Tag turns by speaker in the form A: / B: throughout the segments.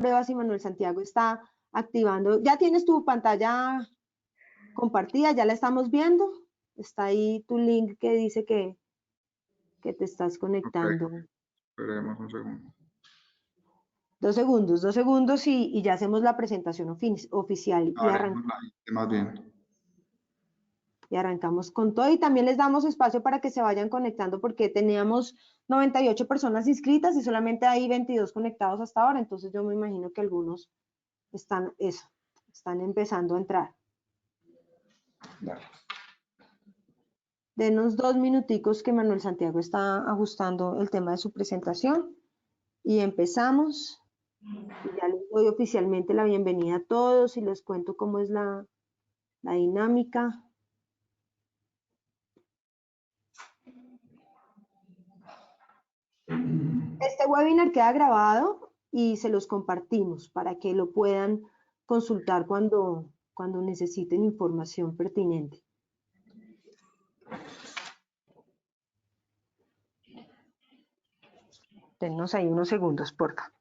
A: prueba si Manuel Santiago está activando. ¿Ya tienes tu pantalla compartida? ¿Ya la estamos viendo? Está ahí tu link que dice que te estás conectando.
B: Ok, esperemos un segundo.
A: 2 segundos y ya hacemos la presentación oficial
B: Más bien.
A: y arrancamos con todo. Y también les damos espacio para que se vayan conectando porque teníamos 98 personas inscritas y solamente hay 22 conectados hasta ahora. Entonces yo me imagino que algunos están empezando a entrar.
B: Dale.
A: Denos 2 minuticos que Manuel Santiago está ajustando el tema de su presentación y empezamos. Y ya les doy oficialmente la bienvenida a todos y les cuento cómo es la dinámica. Este webinar queda grabado y se los compartimos para que lo puedan consultar cuando necesiten información pertinente. Denos ahí unos segundos, por favor.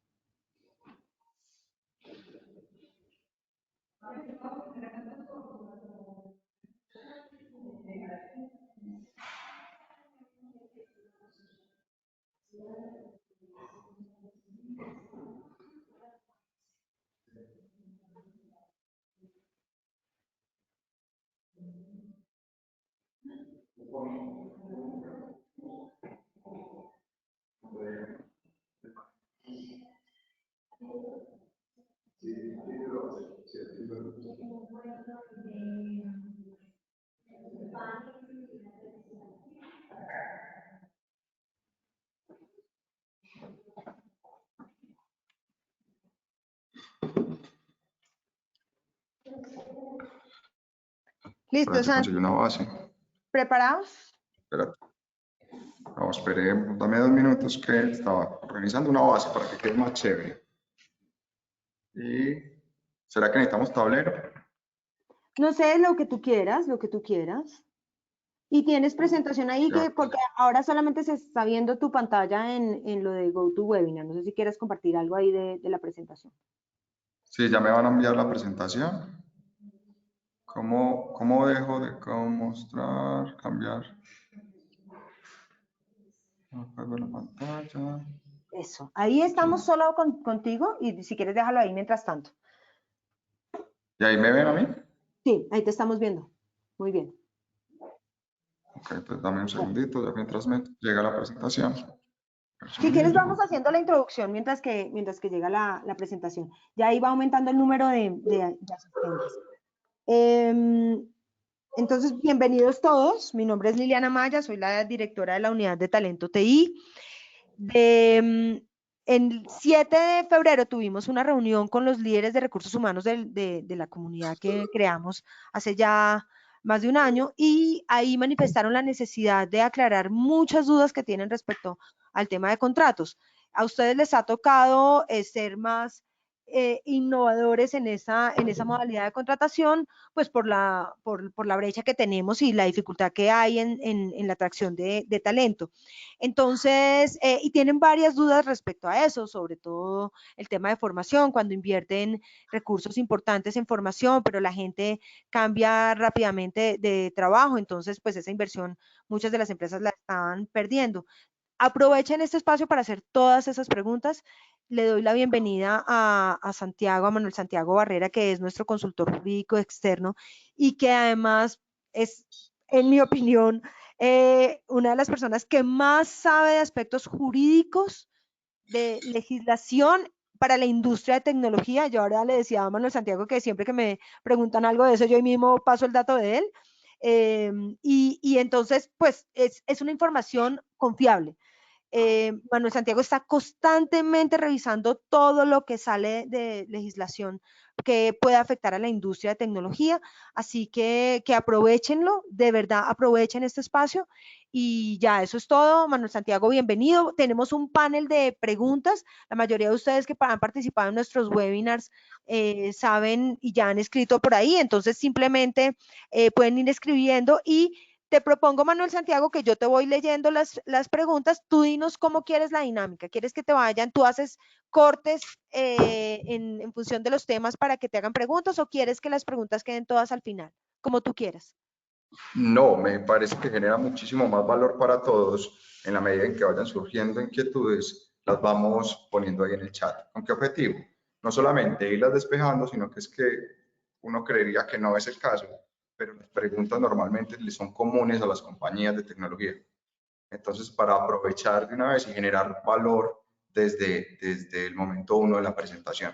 A: ¿Listos?
B: Conseguí una base.
A: ¿Preparados?
B: Espérate. Vamos, esperé, dame 2 minutos que estaba organizando una base para que quede más chévere. ¿Y será que necesitamos tablero?
A: No sé, lo que tú quieras, lo que tú quieras. Y tienes presentación ahí porque ahora solamente se está viendo tu pantalla en lo de GoToWebinar. No sé si quieres compartir algo ahí de la presentación.
B: Sí, ya me van a enviar la presentación. ¿Cómo dejo de mostrar, cambiar? Apago la pantalla.
A: Eso, ahí estamos solo contigo y si quieres déjalo ahí mientras tanto.
B: ¿Y ahí me ven a mí?
A: Sí, ahí te estamos viendo. Muy bien.
B: Ok, entonces dame un segundito, ya mientras me llega la presentación.
A: Si quieres vamos haciendo la introducción mientras que llega la presentación. Ya ahí va aumentando el número de asistentes. Entonces, bienvenidos todos. Mi nombre es Liliana Maya, soy la directora de la Unidad de Talento TI. El 7 de febrero tuvimos una reunión con los líderes de recursos humanos de la comunidad que creamos hace ya más de un año y ahí manifestaron la necesidad de aclarar muchas dudas que tienen respecto al tema de contratos. A ustedes les ha tocado ser más innovadores en esa modalidad de contratación, pues por la brecha que tenemos y la dificultad que hay en la atracción de talento. Entonces, y tienen varias dudas respecto a eso, sobre todo el tema de formación, cuando invierten recursos importantes en formación, pero la gente cambia rápidamente de trabajo, entonces pues esa inversión muchas de las empresas la están perdiendo. Aprovechen este espacio para hacer todas esas preguntas. Le doy la bienvenida a Santiago, a Manuel Santiago Barrera, que es nuestro consultor jurídico externo y que además es, en mi opinión, una de las personas que más sabe de aspectos jurídicos, de legislación para la industria de tecnología. Yo ahora le decía a Manuel Santiago que siempre que me preguntan algo de eso, yo ahí mismo paso el dato de él. Y entonces, pues, es una información confiable. Manuel Santiago está constantemente revisando todo lo que sale de legislación que pueda afectar a la industria de tecnología, así que aprovechenlo, de verdad aprovechen este espacio y ya, eso es todo. Manuel Santiago, bienvenido. Tenemos un panel de preguntas, la mayoría de ustedes que han participado en nuestros webinars saben y ya han escrito por ahí, entonces simplemente pueden ir escribiendo y te propongo, Manuel Santiago, que yo te voy leyendo las preguntas, tú dinos cómo quieres la dinámica, quieres que te vayan, tú haces cortes en función de los temas para que te hagan preguntas o quieres que las preguntas queden todas al final, como tú quieras.
B: No, me parece que genera muchísimo más valor para todos en la medida en que vayan surgiendo inquietudes, las vamos poniendo ahí en el chat. ¿Con qué objetivo? No solamente irlas despejando, sino que es que uno creería que no es el caso, pero las preguntas normalmente le son comunes a las compañías de tecnología. Entonces, para aprovechar de una vez y generar valor desde el momento uno de la presentación.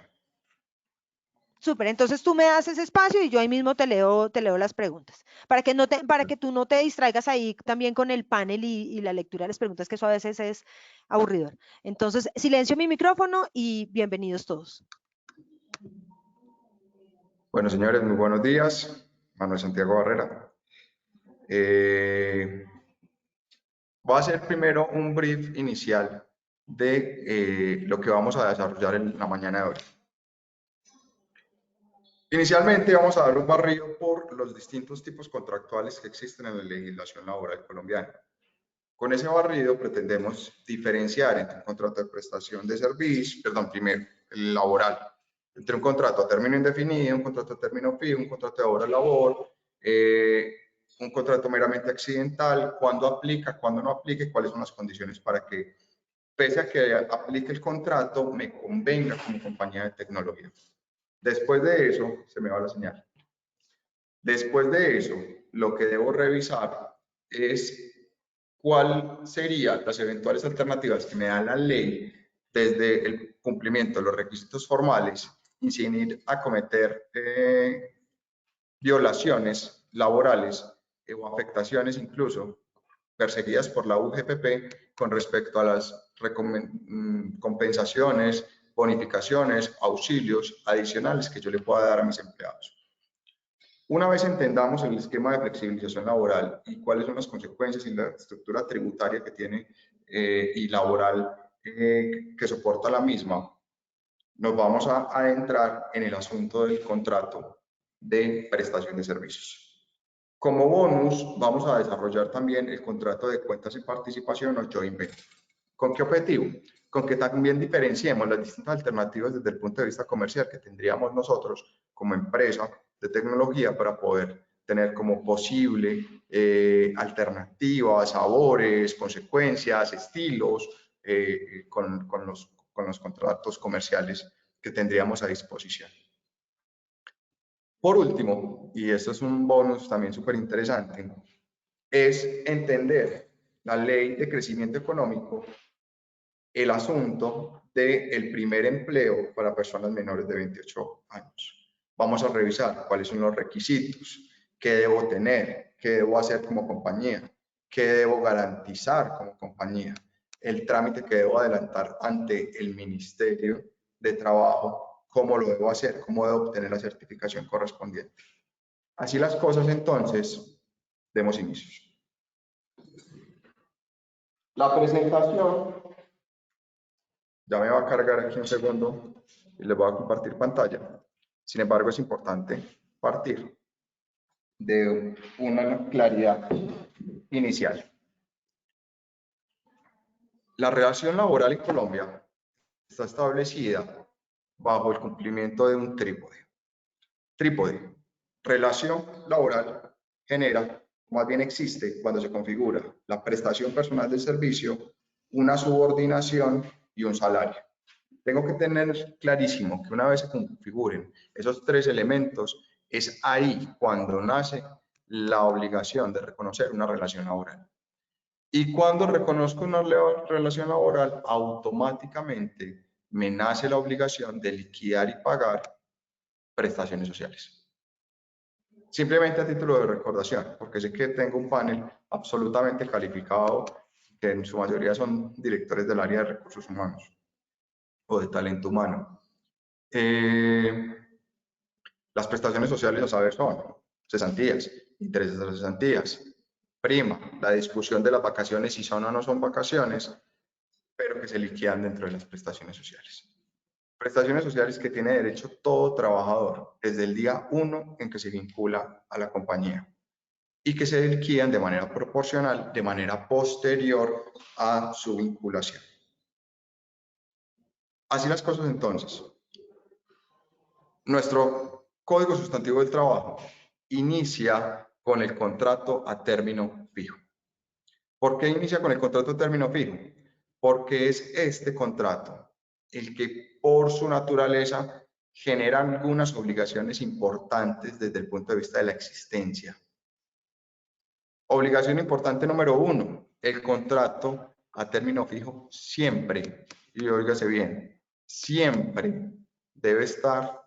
A: Súper, entonces tú me das ese espacio y yo ahí mismo te leo las preguntas, para que, para que tú no te distraigas ahí también con el panel y la lectura de las preguntas, que eso a veces es aburridor. Entonces, silencio mi micrófono y bienvenidos todos.
B: Bueno, señores, muy buenos días. Manuel Santiago Barrera. Voy a hacer primero un brief inicial de lo que vamos a desarrollar en la mañana de hoy. Inicialmente vamos a dar un barrido por los distintos tipos contractuales que existen en la legislación laboral colombiana. Con ese barrido pretendemos diferenciar entre un contrato de prestación de servicio, primero, el laboral, entre un contrato a término indefinido, un contrato a término fijo, un contrato de obra-labor, un contrato meramente accidental, cuándo aplica, cuándo no aplica y cuáles son las condiciones para que, pese a que aplique el contrato, me convenga como compañía de tecnología. Después de eso, se me va la señal. Después de eso, lo que debo revisar es cuáles serían las eventuales alternativas que me da la ley desde el cumplimiento de los requisitos formales y sin ir a cometer violaciones laborales o afectaciones incluso perseguidas por la UGPP con respecto a las compensaciones, bonificaciones, auxilios adicionales que yo le pueda dar a mis empleados. Una vez entendamos el esquema de flexibilización laboral y cuáles son las consecuencias y la estructura tributaria que tiene y laboral que soporta la misma, nos vamos a adentrar en el asunto del contrato de prestación de servicios. Como bonus, vamos a desarrollar también el contrato de cuentas y participación o joint venture. ¿Con qué objetivo? Con que también diferenciemos las distintas alternativas desde el punto de vista comercial que tendríamos nosotros como empresa de tecnología para poder tener como posible alternativas, sabores, consecuencias, estilos con los contratos comerciales que tendríamos a disposición. Por último, y esto es un bonus también súper interesante, es entender la ley de crecimiento económico, el asunto del primer empleo para personas menores de 28 años. Vamos a revisar cuáles son los requisitos, qué debo tener, qué debo hacer como compañía, qué debo garantizar como compañía, el trámite que debo adelantar ante el Ministerio de Trabajo, cómo lo debo hacer, cómo debo obtener la certificación correspondiente. Así las cosas, entonces, demos inicio. La presentación ya me va a cargar aquí un segundo y les voy a compartir pantalla. Sin embargo, es importante partir de una claridad inicial. La relación laboral en Colombia está establecida bajo el cumplimiento de un trípode. Trípode, relación laboral genera, más bien existe cuando se configura la prestación personal del servicio, una subordinación y un salario. Tengo que tener clarísimo que una vez se configuren esos tres elementos, es ahí cuando nace la obligación de reconocer una relación laboral. Y cuando reconozco una relación laboral, automáticamente me nace la obligación de liquidar y pagar prestaciones sociales. Simplemente a título de recordación, porque sé que tengo un panel absolutamente calificado, que en su mayoría son directores del área de recursos humanos o de talento humano. Las prestaciones sociales, a saber, son cesantías, intereses de las cesantías, prima, la discusión de las vacaciones, si son o no son vacaciones, pero que se liquidan dentro de las prestaciones sociales. Prestaciones sociales que tiene derecho todo trabajador desde el día 1 en que se vincula a la compañía y que se liquidan de manera proporcional, de manera posterior a su vinculación. Así las cosas entonces. Nuestro Código Sustantivo del Trabajo inicia con el contrato a término fijo. ¿Por qué inicia con el contrato a término fijo? Porque es este contrato el que por su naturaleza genera algunas obligaciones importantes desde el punto de vista de la existencia. Obligación importante número 1, el contrato a término fijo siempre, y óigase bien, siempre debe estar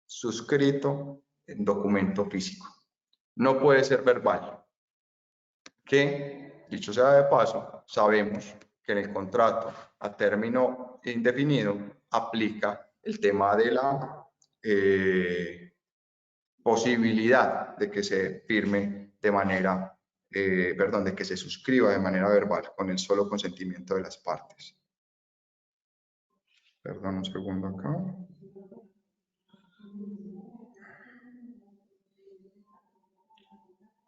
B: suscrito en documento físico. No puede ser verbal. Que, dicho sea de paso, sabemos que en el contrato a término indefinido aplica el tema de la posibilidad de que se firme de manera, de que se suscriba de manera verbal con el solo consentimiento de las partes. Perdón, un segundo acá.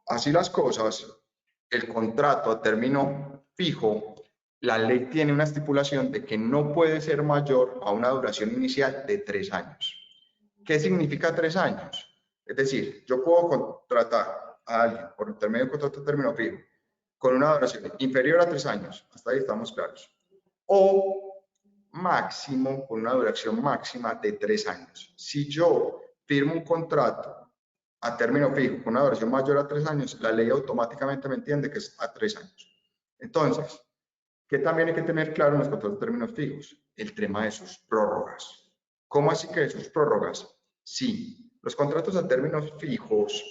B: Así las cosas, el contrato a término fijo, la ley tiene una estipulación de que no puede ser mayor a una duración inicial de 3 años. ¿Qué significa 3 años? Es decir, yo puedo contratar a alguien por intermedio de un contrato a término fijo con una duración inferior a 3 años, hasta ahí estamos claros, o máximo, con una duración máxima de 3 años. Si yo firmo un contrato a término fijo con una duración mayor a 3 años, la ley automáticamente me entiende que es a 3 años. Entonces, ¿qué también hay que tener claro en los contratos de términos fijos? El tema de sus prórrogas. ¿Cómo así que de sus prórrogas? Sí, los contratos a términos fijos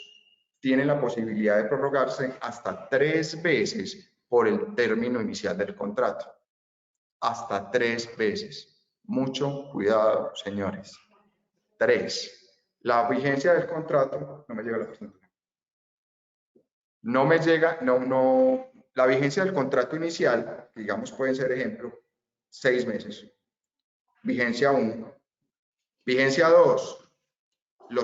B: tienen la posibilidad de prorrogarse hasta 3 veces por el término inicial del contrato. Hasta 3 veces. Mucho cuidado, señores. 3. La vigencia del contrato, no me llega la presentación. No me llega, la vigencia del contrato inicial, digamos, pueden ser ejemplo, 6 meses. Vigencia 1. Vigencia 2. La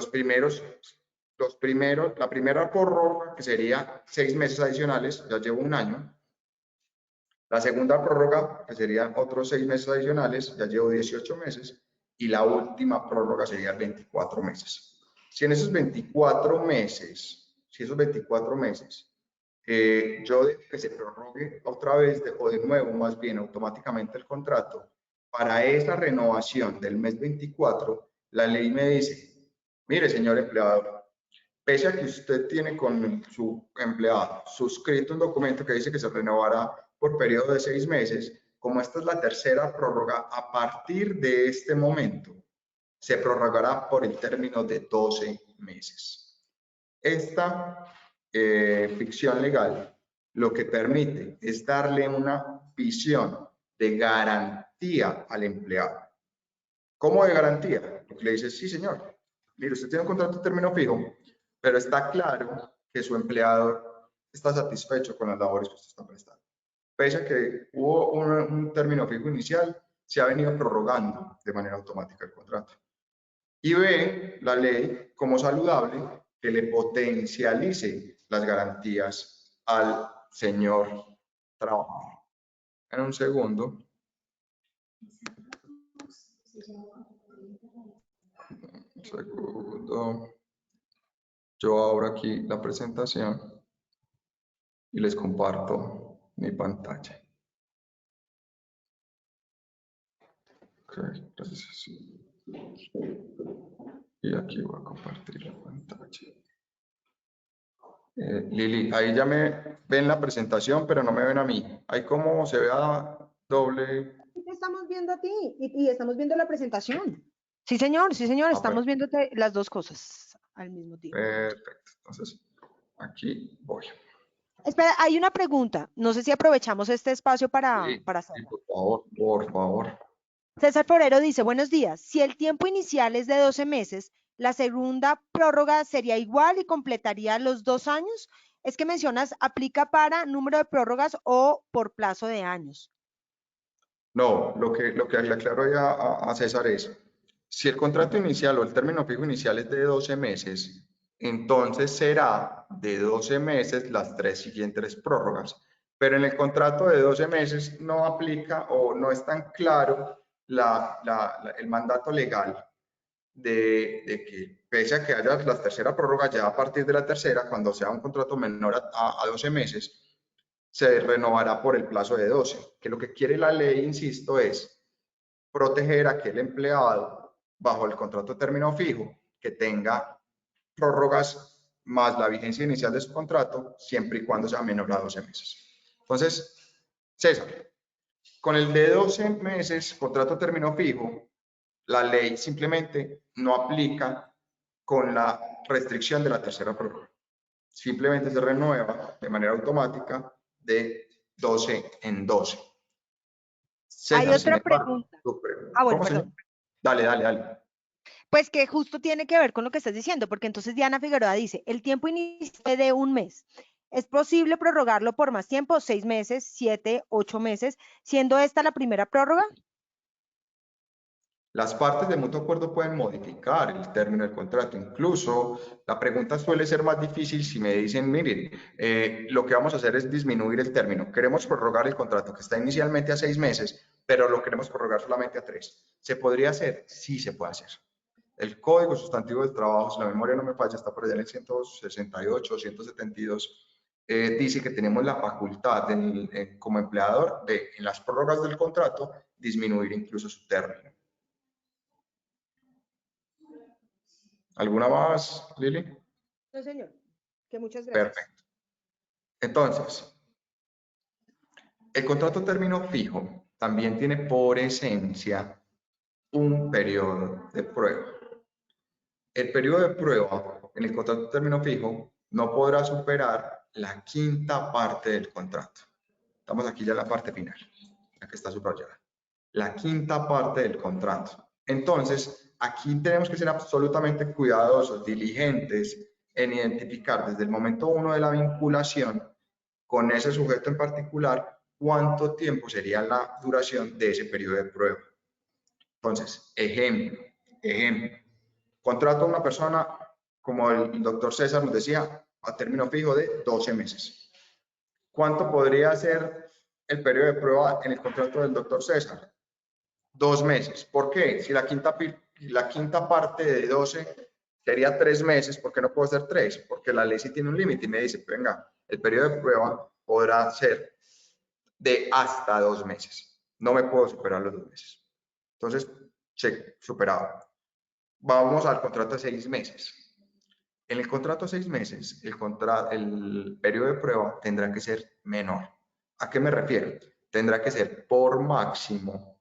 B: primera prórroga, que sería 6 meses adicionales, ya llevo 1 año. La segunda prórroga, que serían otros 6 meses adicionales, ya llevo 18 meses. Y la última prórroga sería 24 meses. Si en esos 24 meses, yo dejo que se prorrogue otra vez, o de nuevo, más bien automáticamente el contrato, para esa renovación del mes 24, la ley me dice, mire, señor empleador, pese a que usted tiene con su empleado suscrito un documento que dice que se renovará por periodo de 6 meses, como esta es la tercera prórroga, a partir de este momento se prorrogará por el término de 12 meses. Esta ficción legal lo que permite es darle una visión de garantía al empleado. ¿Cómo de garantía? Porque le dice, sí, señor, mire, usted tiene un contrato de término fijo, pero está claro que su empleador está satisfecho con las labores que usted está prestando. Pese a que hubo un término fijo inicial, se ha venido prorrogando de manera automática el contrato. Y ve la ley como saludable que le potencialice las garantías al señor trabajador. En un segundo. Yo abro aquí la presentación y les comparto mi pantalla. Ok, gracias. Y aquí voy a compartir la pantalla. Lili, ahí ya me ven la presentación, pero no me ven a mí. Ahí como se vea doble.
A: Te estamos viendo a ti y estamos viendo la presentación. Sí, señor, estamos viéndote las dos cosas al mismo tiempo.
B: Perfecto, entonces aquí voy.
A: Espera, hay una pregunta. No sé si aprovechamos este espacio para hacerla.
B: Sí, por favor.
A: César Forero dice, buenos días. Si el tiempo inicial es de 12 meses, ¿la segunda prórroga sería igual y completaría los 2 años? Es que mencionas, aplica para número de prórrogas o por plazo de años.
B: No, lo que le aclaro ya a César es, si el contrato inicial o el término fijo inicial es de 12 meses, entonces será de 12 meses las 3 siguientes prórrogas. Pero en el contrato de 12 meses no aplica o no es tan claro el mandato legal de que pese a que haya la tercera prórroga, ya a partir de la tercera, cuando sea un contrato menor a 12 meses, se renovará por el plazo de 12, que lo que quiere la ley, insisto, es proteger a aquel empleado bajo el contrato de término fijo que tenga prórrogas más la vigencia inicial de su contrato, siempre y cuando sea menor a 12 meses. Entonces, César, con el de 12 meses, contrato de término fijo, la ley simplemente no aplica con la restricción de la tercera prórroga. Simplemente se renueva de manera automática de 12 en 12.
A: Hay
B: César, sin
A: otra
B: embargo,
A: pregunta. Ah, bueno,
B: ¿cómo, señor?
A: perdón.
B: Dale, dale, dale.
A: Pues que justo tiene que ver con lo que estás diciendo, porque entonces Diana Figueroa dice, el tiempo inicial de un mes. ¿Es posible prorrogarlo por más tiempo? 6 meses, 7, 8 meses, siendo esta la primera prórroga.
B: Las partes de mutuo acuerdo pueden modificar el término del contrato. Incluso la pregunta suele ser más difícil si me dicen, miren, lo que vamos a hacer es disminuir el término. Queremos prorrogar el contrato que está inicialmente a 6 meses, pero lo queremos prorrogar solamente a 3. ¿Se podría hacer? Sí, se puede hacer. El Código Sustantivo del Trabajo, si la memoria no me falla, está por allá en el 168 o 172, dice que tenemos la facultad como empleador de, en las prórrogas del contrato, disminuir incluso su término. ¿Alguna más, Lili?
A: No, señor. Que muchas gracias.
B: Perfecto. Entonces, el contrato término fijo también tiene por esencia un periodo de prueba. El periodo de prueba en el contrato término fijo no podrá superar la quinta parte del contrato. Estamos aquí ya en la parte final, la que está subrayada. La quinta parte del contrato. Entonces, aquí tenemos que ser absolutamente cuidadosos, diligentes en identificar desde el momento 1 de la vinculación con ese sujeto en particular cuánto tiempo sería la duración de ese periodo de prueba. Entonces, ejemplo, contrato a una persona, como el doctor César nos decía, a término fijo de 12 meses. ¿Cuánto podría ser el periodo de prueba en el contrato del doctor César? 2 meses. ¿Por qué? Si la quinta parte de 12 sería 3 meses, ¿por qué no puedo ser 3? Porque la ley sí tiene un límite y me dice, venga, el periodo de prueba podrá ser de hasta 2 meses. No me puedo superar los 2 meses. Entonces, check, superado. Vamos al contrato de 6 meses. En el contrato de 6 meses, el periodo de prueba tendrá que ser menor. ¿A qué me refiero? Tendrá que ser por máximo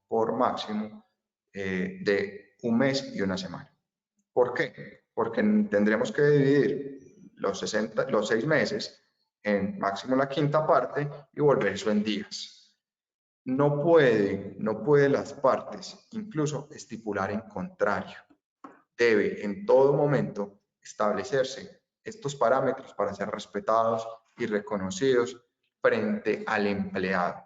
B: de 1 mes y 1 semana. ¿Por qué? Porque tendremos que dividir los 6 meses en máximo la quinta parte y volver eso en días. No puede las partes incluso estipular en contrario. Debe en todo momento establecerse estos parámetros para ser respetados y reconocidos frente al empleado.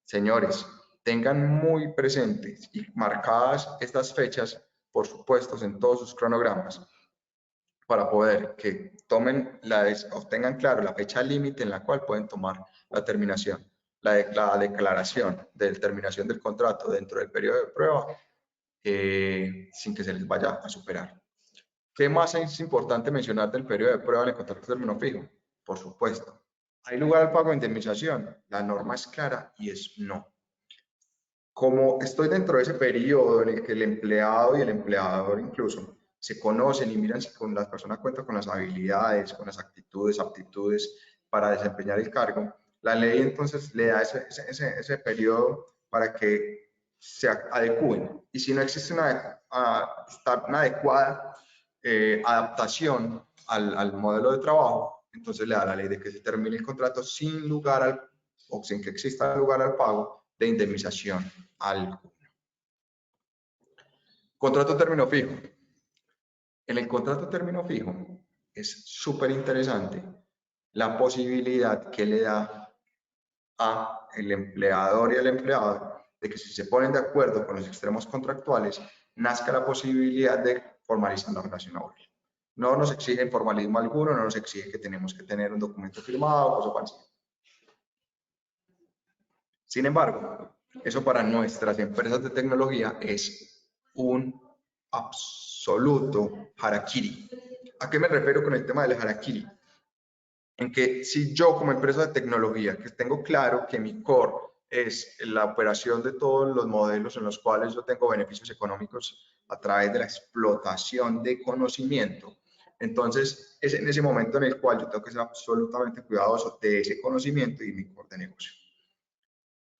B: Señores, tengan muy presentes y marcadas estas fechas, por supuesto, en todos sus cronogramas, para poder que obtengan claro la fecha límite en la cual pueden tomar la terminación, la declaración de terminación del contrato dentro del periodo de prueba, sin que se les vaya a superar. ¿Qué más es importante mencionar del periodo de prueba en el contrato de término fijo? Por supuesto, ¿hay lugar al pago de indemnización? La norma es clara y es no. Como estoy dentro de ese periodo en el que el empleado y el empleador incluso se conocen y miran si con las personas cuentan con las habilidades, con las actitudes, aptitudes para desempeñar el cargo, la ley entonces le da ese periodo para que se adecúen. Y si no existe una adecuada adaptación al modelo de trabajo, entonces le da la ley de que se termine el contrato sin lugar o sin que exista lugar al pago de indemnización alguna. Contrato término fijo. En el contrato término fijo es súper interesante la posibilidad que le da a el empleador y al empleado de que si se ponen de acuerdo con los extremos contractuales, nazca la posibilidad de formalizar la relación laboral. No nos exige formalismo alguno, no nos exige que tenemos que tener un documento firmado, cosas parecidas. Sin embargo, eso para nuestras empresas de tecnología es un absoluto harakiri. ¿A qué me refiero con el tema del harakiri? En que si yo como empresa de tecnología, que tengo claro que mi core es la operación de todos los modelos en los cuales yo tengo beneficios económicos a través de la explotación de conocimiento, entonces es en ese momento en el cual yo tengo que ser absolutamente cuidadoso de ese conocimiento y mi core de negocio.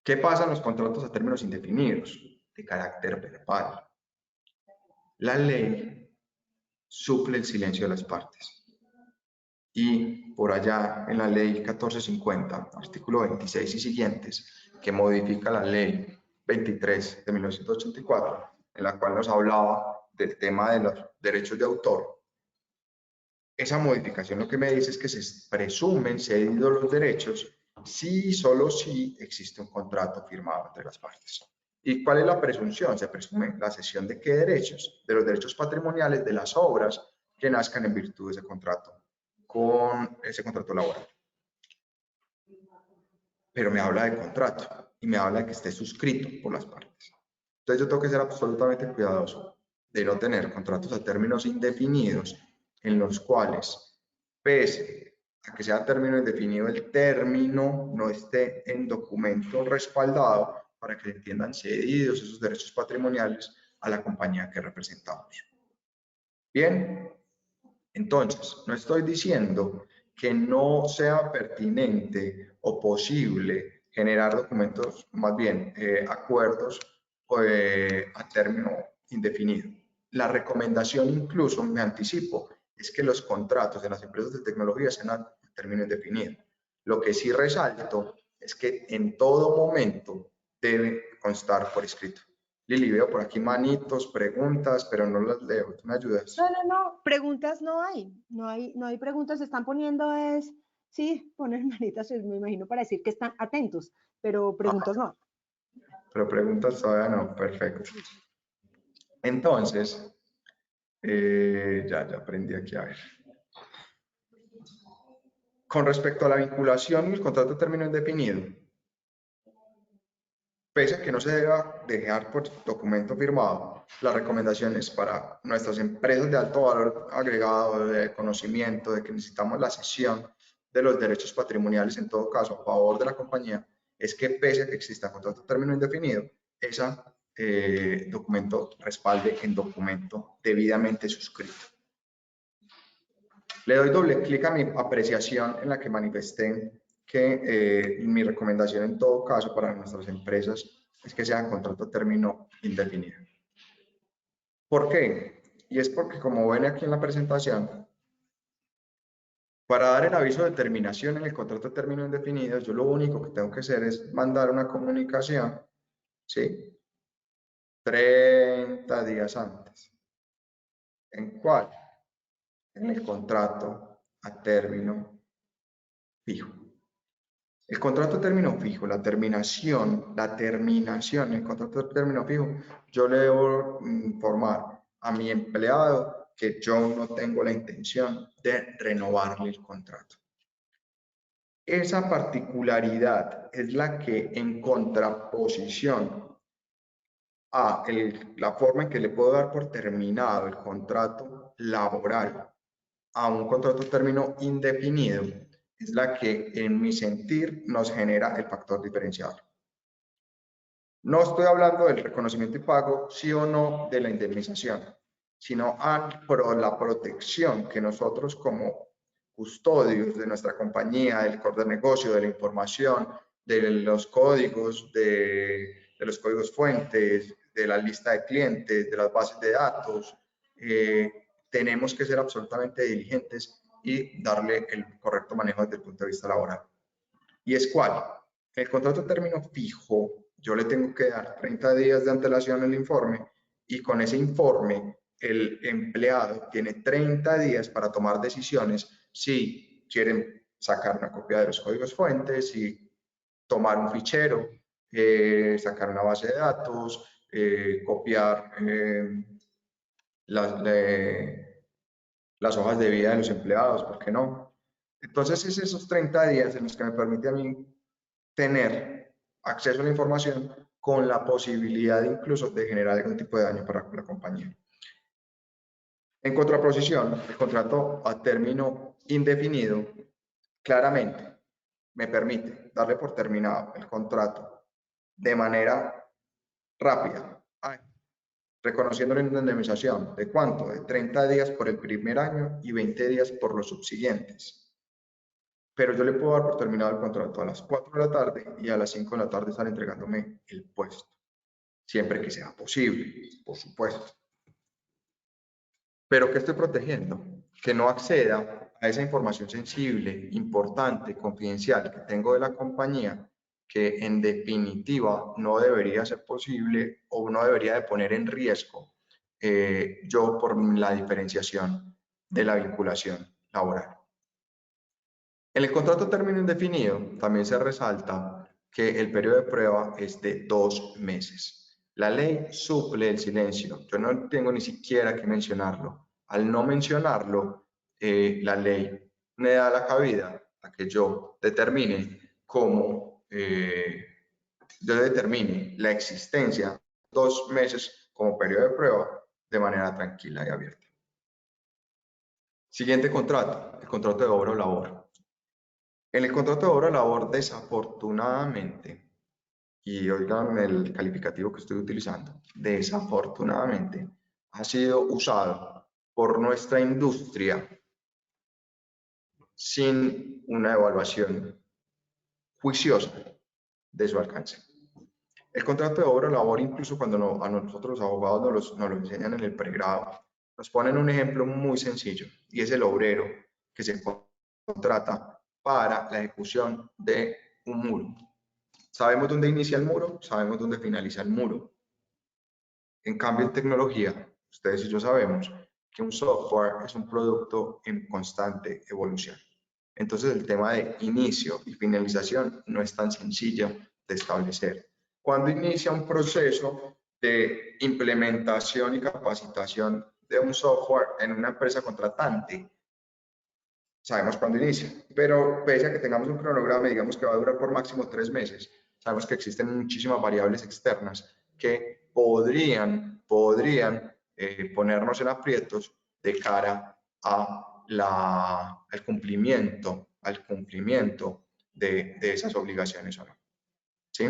B: ¿Qué pasa en los contratos a términos indefinidos de carácter verbal? La ley suple el silencio de las partes. Y por allá en la ley 1450, artículo 26 y siguientes, que modifica la ley 23 de 1984, en la cual nos hablaba del tema de los derechos de autor, esa modificación lo que me dice es que se presumen cedidos los derechos si y solo si existe un contrato firmado entre las partes. ¿Y cuál es la presunción? Se presume la cesión de qué derechos, de los derechos patrimoniales de las obras que nazcan en virtud de ese contrato, con ese contrato laboral. Pero me habla de contrato y me habla de que esté suscrito por las partes. Entonces yo tengo que ser absolutamente cuidadoso de no tener contratos a términos indefinidos en los cuales, pese a que sea término indefinido, el término no esté en documento respaldado para que entiendan cedidos esos derechos patrimoniales a la compañía que representamos. Bien, entonces, no estoy diciendo que no sea pertinente o posible generar documentos, más bien acuerdos a término indefinido. La recomendación, incluso me anticipo, es que los contratos de las empresas de tecnología sean a término indefinido. Lo que sí resalto es que en todo momento debe constar por escrito. Lili, veo por aquí manitos, preguntas, pero no las leo. ¿Tú me ayudas?
A: No, preguntas no hay preguntas, se están poniendo sí, poner manitas, me imagino para decir que están atentos, pero preguntas no.
B: Pero preguntas todavía no, perfecto. Entonces, ya aprendí aquí a ver. Con respecto a la vinculación y el contrato de término indefinido, pese a que no se deba dejar por documento firmado, las recomendaciones para nuestras empresas de alto valor agregado, de conocimiento, de que necesitamos la cesión de los derechos patrimoniales, en todo caso, a favor de la compañía, es que pese a que exista contrato de término indefinido, ese documento respalde en documento debidamente suscrito. Le doy doble clic a mi apreciación en la que manifesté que mi recomendación en todo caso para nuestras empresas es que sea contrato a término indefinido. ¿Por qué? Y es porque, como ven aquí en la presentación, para dar el aviso de terminación en el contrato a término indefinido, yo lo único que tengo que hacer es mandar una comunicación, ¿sí? 30 días antes. ¿En cuál? En el contrato a término fijo. El contrato a término fijo, la terminación, el contrato de término fijo, yo le debo informar a mi empleado que yo no tengo la intención de renovarle el contrato. Esa particularidad es la que, en contraposición a la forma en que le puedo dar por terminado el contrato laboral a un contrato a término indefinido, es la que en mi sentir nos genera el factor diferenciador. No estoy hablando del reconocimiento y pago, sí o no, de la indemnización, sino la protección que nosotros como custodios de nuestra compañía, del core de negocio, de la información, de los códigos, de los códigos fuentes, de la lista de clientes, de las bases de datos, tenemos que ser absolutamente diligentes y darle el correcto manejo desde el punto de vista laboral. ¿Y es cuál? El contrato a término fijo, yo le tengo que dar 30 días de antelación al informe y con ese informe el empleado tiene 30 días para tomar decisiones si quieren sacar una copia de los códigos fuentes, si tomar un fichero, sacar una base de datos, copiar las hojas de vida de los empleados, ¿por qué no? Entonces es esos 30 días en los que me permite a mí tener acceso a la información con la posibilidad incluso de generar algún tipo de daño para la compañía. En contraposición, el contrato a término indefinido claramente me permite darle por terminado el contrato de manera rápida, reconociendo la indemnización de cuánto, de 30 días por el primer año y 20 días por los subsiguientes. Pero yo le puedo dar por terminado el contrato a las 4 de la tarde y a las 5 de la tarde estar entregándome el puesto, siempre que sea posible, por supuesto. Pero ¿qué estoy protegiendo? Que no acceda a esa información sensible, importante, confidencial que tengo de la compañía, que en definitiva no debería ser posible o no debería de poner en riesgo yo por la diferenciación de la vinculación laboral. En el contrato término indefinido también se resalta que el periodo de prueba es de 2 meses. La ley suple el silencio. Yo no tengo ni siquiera que mencionarlo. Al no mencionarlo, la ley me da la cabida a que yo determine la existencia de 2 meses como periodo de prueba de manera tranquila y abierta. Siguiente contrato, el contrato de obra o labor. En el contrato de obra o labor, desafortunadamente, y oigan el calificativo que estoy utilizando, desafortunadamente, ha sido usado por nuestra industria sin una evaluación juiciosa de su alcance. El contrato de obra o labor, incluso cuando a nosotros los abogados nos lo enseñan en el pregrado, nos ponen un ejemplo muy sencillo, y es el obrero que se contrata para la ejecución de un muro. Sabemos dónde inicia el muro, sabemos dónde finaliza el muro. En cambio, en tecnología, ustedes y yo sabemos que un software es un producto en constante evolución. Entonces, el tema de inicio y finalización no es tan sencillo de establecer. Cuando inicia un proceso de implementación y capacitación de un software en una empresa contratante, sabemos cuándo inicia, pero pese a que tengamos un cronograma, digamos que va a durar por máximo 3 meses, sabemos que existen muchísimas variables externas que podrían ponernos en aprietos de cara al cumplimiento de esas obligaciones o no. ¿Sí?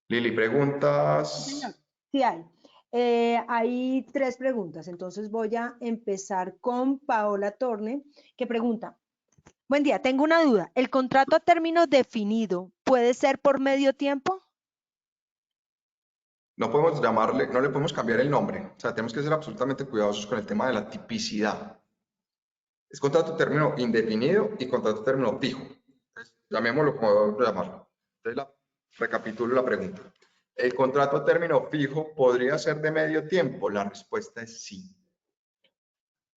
B: Lili,
A: Sí, señor.
B: ¿preguntas?
A: Sí hay. Hay tres preguntas, entonces voy a empezar con Paola Torne, que pregunta, buen día, tengo una duda. ¿El contrato a término definido puede ser por medio tiempo?
B: No podemos llamarle, no le podemos cambiar el nombre. O sea, tenemos que ser absolutamente cuidadosos con el tema de la tipicidad. Es contrato término indefinido y contrato término fijo. Entonces, llamémoslo como debemos llamarlo. Entonces, recapitulo la pregunta. ¿El contrato a término fijo podría ser de medio tiempo? La respuesta es sí.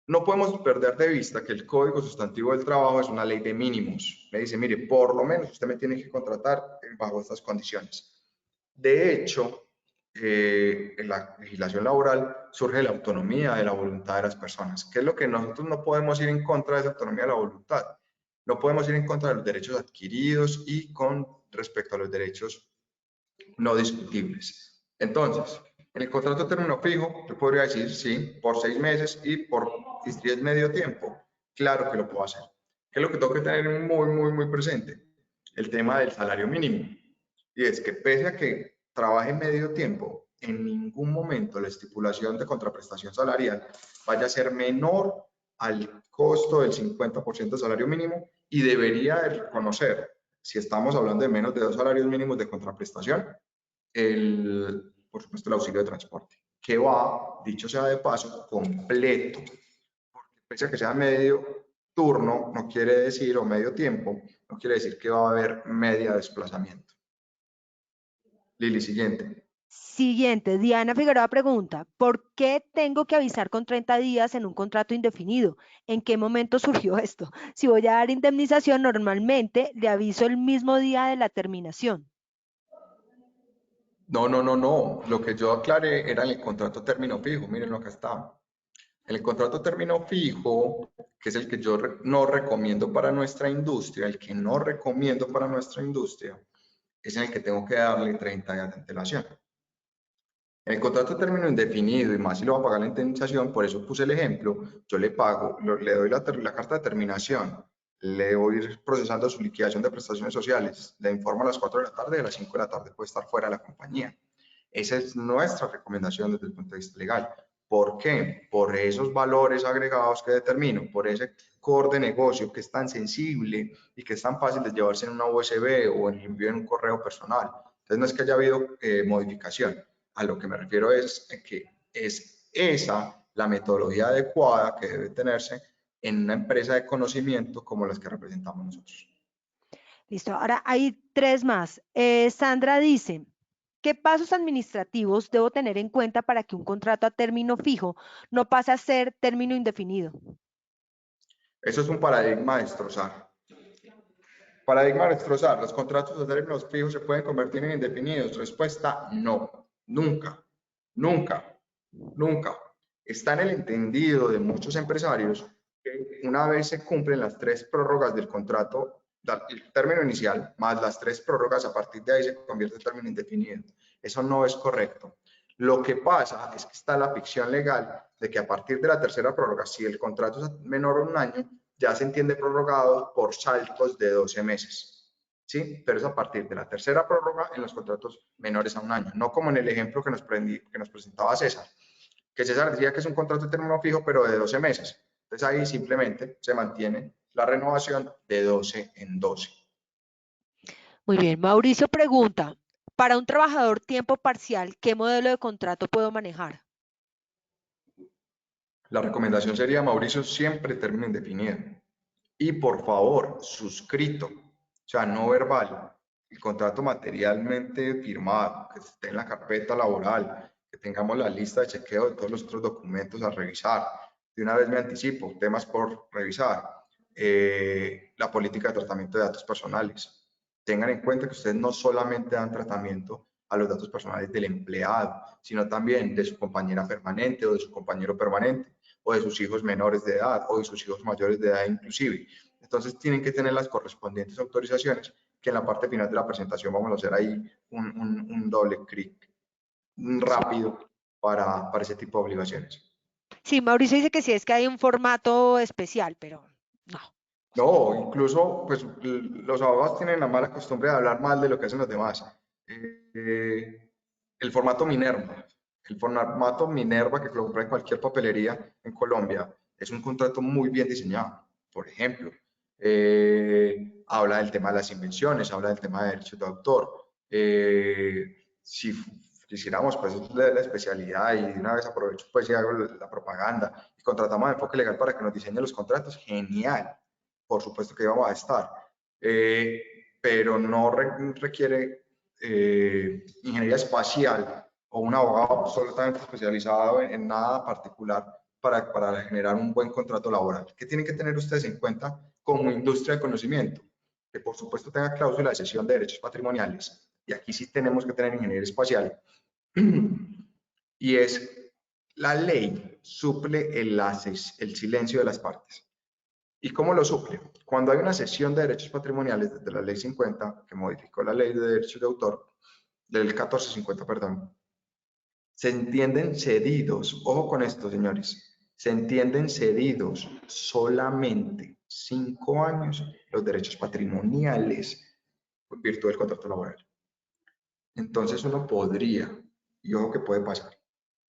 B: No podemos perder de vista que el Código Sustantivo del Trabajo es una ley de mínimos. Me dice, mire, por lo menos usted me tiene que contratar bajo estas condiciones. De hecho, en la legislación laboral surge la autonomía de la voluntad de las personas, que es lo que nosotros no podemos ir en contra de esa autonomía de la voluntad. No podemos ir en contra de los derechos adquiridos y con respecto a los derechos no discutibles. Entonces, en el contrato de término fijo, yo podría decir sí, por 6 meses y si es medio tiempo. Claro que lo puedo hacer. ¿Qué es lo que tengo que tener muy presente? El tema del salario mínimo. Y es que pese a que trabaje medio tiempo, en ningún momento la estipulación de contraprestación salarial vaya a ser menor al costo del 50% de salario mínimo y debería de reconocer, si estamos hablando de menos de 2 salarios mínimos de contraprestación, por supuesto el auxilio de transporte, que va, dicho sea de paso, completo. Porque pese a que sea medio turno, no quiere decir, o medio tiempo, no quiere decir que va a haber media desplazamiento. Lili, siguiente.
A: Siguiente, Diana Figueroa pregunta, ¿por qué tengo que avisar con 30 días en un contrato indefinido? ¿En qué momento surgió esto? Si voy a dar indemnización, normalmente le aviso el mismo día de la terminación.
B: No. Lo que yo aclaré era el contrato término fijo. Mírenlo, acá está. El contrato a término fijo, que es el que yo no recomiendo para nuestra industria, el que no recomiendo para nuestra industria, es en el que tengo que darle 30 días de antelación. En el contrato de término indefinido, y más si lo va a pagar la indemnización, por eso puse el ejemplo, yo le pago, le doy la carta de terminación, le voy procesando su liquidación de prestaciones sociales, le informo a las 4 de la tarde y a las 5 de la tarde puede estar fuera de la compañía. Esa es nuestra recomendación desde el punto de vista legal. ¿Por qué? Por esos valores agregados que determino, por ese core de negocio que es tan sensible y que es tan fácil de llevarse en una USB o en envío en un correo personal. Entonces no es que haya habido modificación. A lo que me refiero es que es esa la metodología adecuada que debe tenerse en una empresa de conocimiento como las que representamos nosotros.
A: Listo, ahora hay tres más. Sandra dice, ¿qué pasos administrativos debo tener en cuenta para que un contrato a término fijo no pase a ser término indefinido?
B: Eso es un paradigma a destrozar. Paradigma a destrozar. ¿Los contratos a términos fijos se pueden convertir en indefinidos? Respuesta, no. Nunca. Nunca. Nunca. Está en el entendido de muchos empresarios que una vez se cumplen las 3 prórrogas del contrato, el término inicial, más las 3 prórrogas, a partir de ahí se convierte en término indefinido. Eso no es correcto. Lo que pasa es que está la ficción legal de que a partir de la tercera prórroga, si el contrato es menor a un año, ya se entiende prorrogado por saltos de 12 meses. ¿Sí? Pero es a partir de la tercera prórroga en los contratos menores a un año, no como en el ejemplo que nos presentaba César, que César decía que es un contrato de término fijo, pero de 12 meses. Entonces ahí simplemente se mantiene la renovación de 12 en 12.
A: Muy bien, Mauricio pregunta, para un trabajador tiempo parcial, ¿qué modelo de contrato puedo manejar?
B: La recomendación sería, Mauricio, siempre término indefinido. Y por favor, suscrito, o sea, no verbal, el contrato materialmente firmado, que esté en la carpeta laboral, que tengamos la lista de chequeo de todos los otros documentos a revisar. De una vez me anticipo, temas por revisar. La política de tratamiento de datos personales. Tengan en cuenta que ustedes no solamente dan tratamiento a los datos personales del empleado, sino también de su compañera permanente o de su compañero permanente, o de sus hijos menores de edad, o de sus hijos mayores de edad inclusive. Entonces tienen que tener las correspondientes autorizaciones, que en la parte final de la presentación vamos a hacer ahí un doble clic rápido para ese tipo de obligaciones.
A: Sí, Mauricio dice que sí, es que hay un formato especial, pero no.
B: No, incluso pues los abogados tienen la mala costumbre de hablar mal de lo que hacen los demás. El formato Minerva, el formato Minerva que lo compra en cualquier papelería en Colombia, es un contrato muy bien diseñado. Por ejemplo, habla del tema de las invenciones, habla del tema de derechos de autor. Si quisiéramos pues la especialidad y de una vez aprovecho pues y hago la propaganda y contratamos a Enfoque Legal para que nos diseñe los contratos, genial, por supuesto que vamos a estar, pero no requiere ingeniería espacial o un abogado absolutamente especializado en nada particular para generar un buen contrato laboral. ¿Qué tienen que tener ustedes en cuenta como industria de conocimiento? Que por supuesto tenga cláusula de cesión de derechos patrimoniales, y aquí sí tenemos que tener ingeniería espacial, y es la ley suple el silencio de las partes. ¿Y cómo lo suple? Cuando hay una cesión de derechos patrimoniales desde la ley 50, que modificó la ley de derechos de autor, del 1450, perdón, se entienden cedidos, ojo con esto, señores, se entienden cedidos solamente 5 años los derechos patrimoniales en virtud del contrato laboral. Entonces uno podría, y ojo que puede pasar,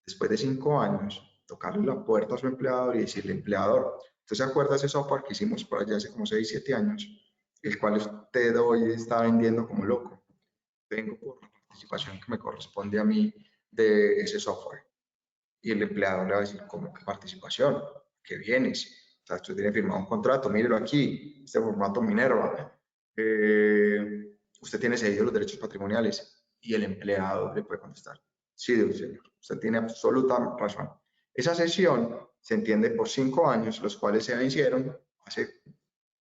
B: después de 5 años, tocarle la puerta a su empleador y decirle, empleador, ¿usted se acuerda de ese software que hicimos por allá hace como 6, 7 años, el cual usted hoy está vendiendo como loco? Vengo por la participación que me corresponde a mí de ese software. Y el empleador le va a decir, ¿cómo que participación? ¿Qué vienes? O sea, usted tiene firmado un contrato, mírelo aquí, este formato Minerva. Usted tiene cedido los derechos patrimoniales. Y el empleado le puede contestar, sí, señor, usted tiene absoluta razón. Esa sesión se entiende por 5 años, los cuales se vencieron hace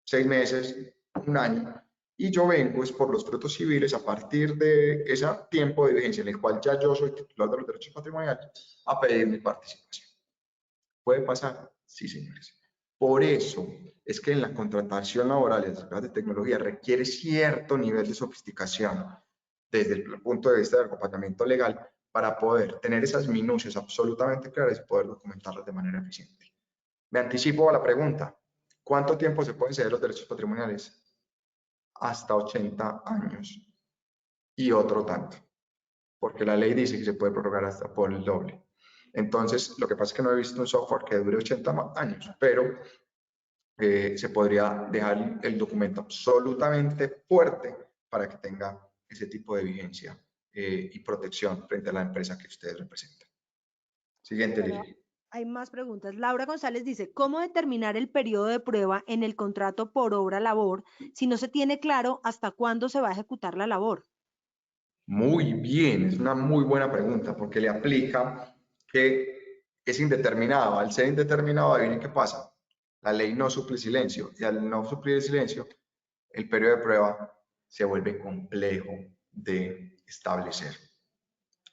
B: 6 meses, un año, y yo vengo es por los frutos civiles a partir de ese tiempo de vigencia en el cual ya yo soy titular de los derechos patrimoniales a pedir mi participación. ¿Puede pasar? Sí, señores. Por eso es que en la contratación laboral en las empresas de tecnología requiere cierto nivel de sofisticación desde el punto de vista del acompañamiento legal para poder tener esas minucias absolutamente claras y poder documentarlas de manera eficiente. Me anticipo a la pregunta. ¿Cuánto tiempo se pueden ceder los derechos patrimoniales? Hasta 80 años y otro tanto, porque la ley dice que se puede prorrogar hasta por el doble. Entonces, lo que pasa es que no he visto un software que dure 80 años, pero se podría dejar el documento absolutamente fuerte para que tenga ese tipo de vigencia y protección frente a la empresa que ustedes representan. Siguiente,
A: Bueno,
B: Lili.
A: hay más preguntas. Laura González dice, ¿cómo determinar el periodo de prueba en el contrato por obra labor si no se tiene claro hasta cuándo se va a ejecutar la labor?
B: Muy bien, es una muy buena pregunta porque le aplica que es indeterminado. Al ser indeterminado, adivinen qué pasa. La ley no suple silencio y al no suplir el silencio, el periodo de prueba se vuelve complejo de establecer.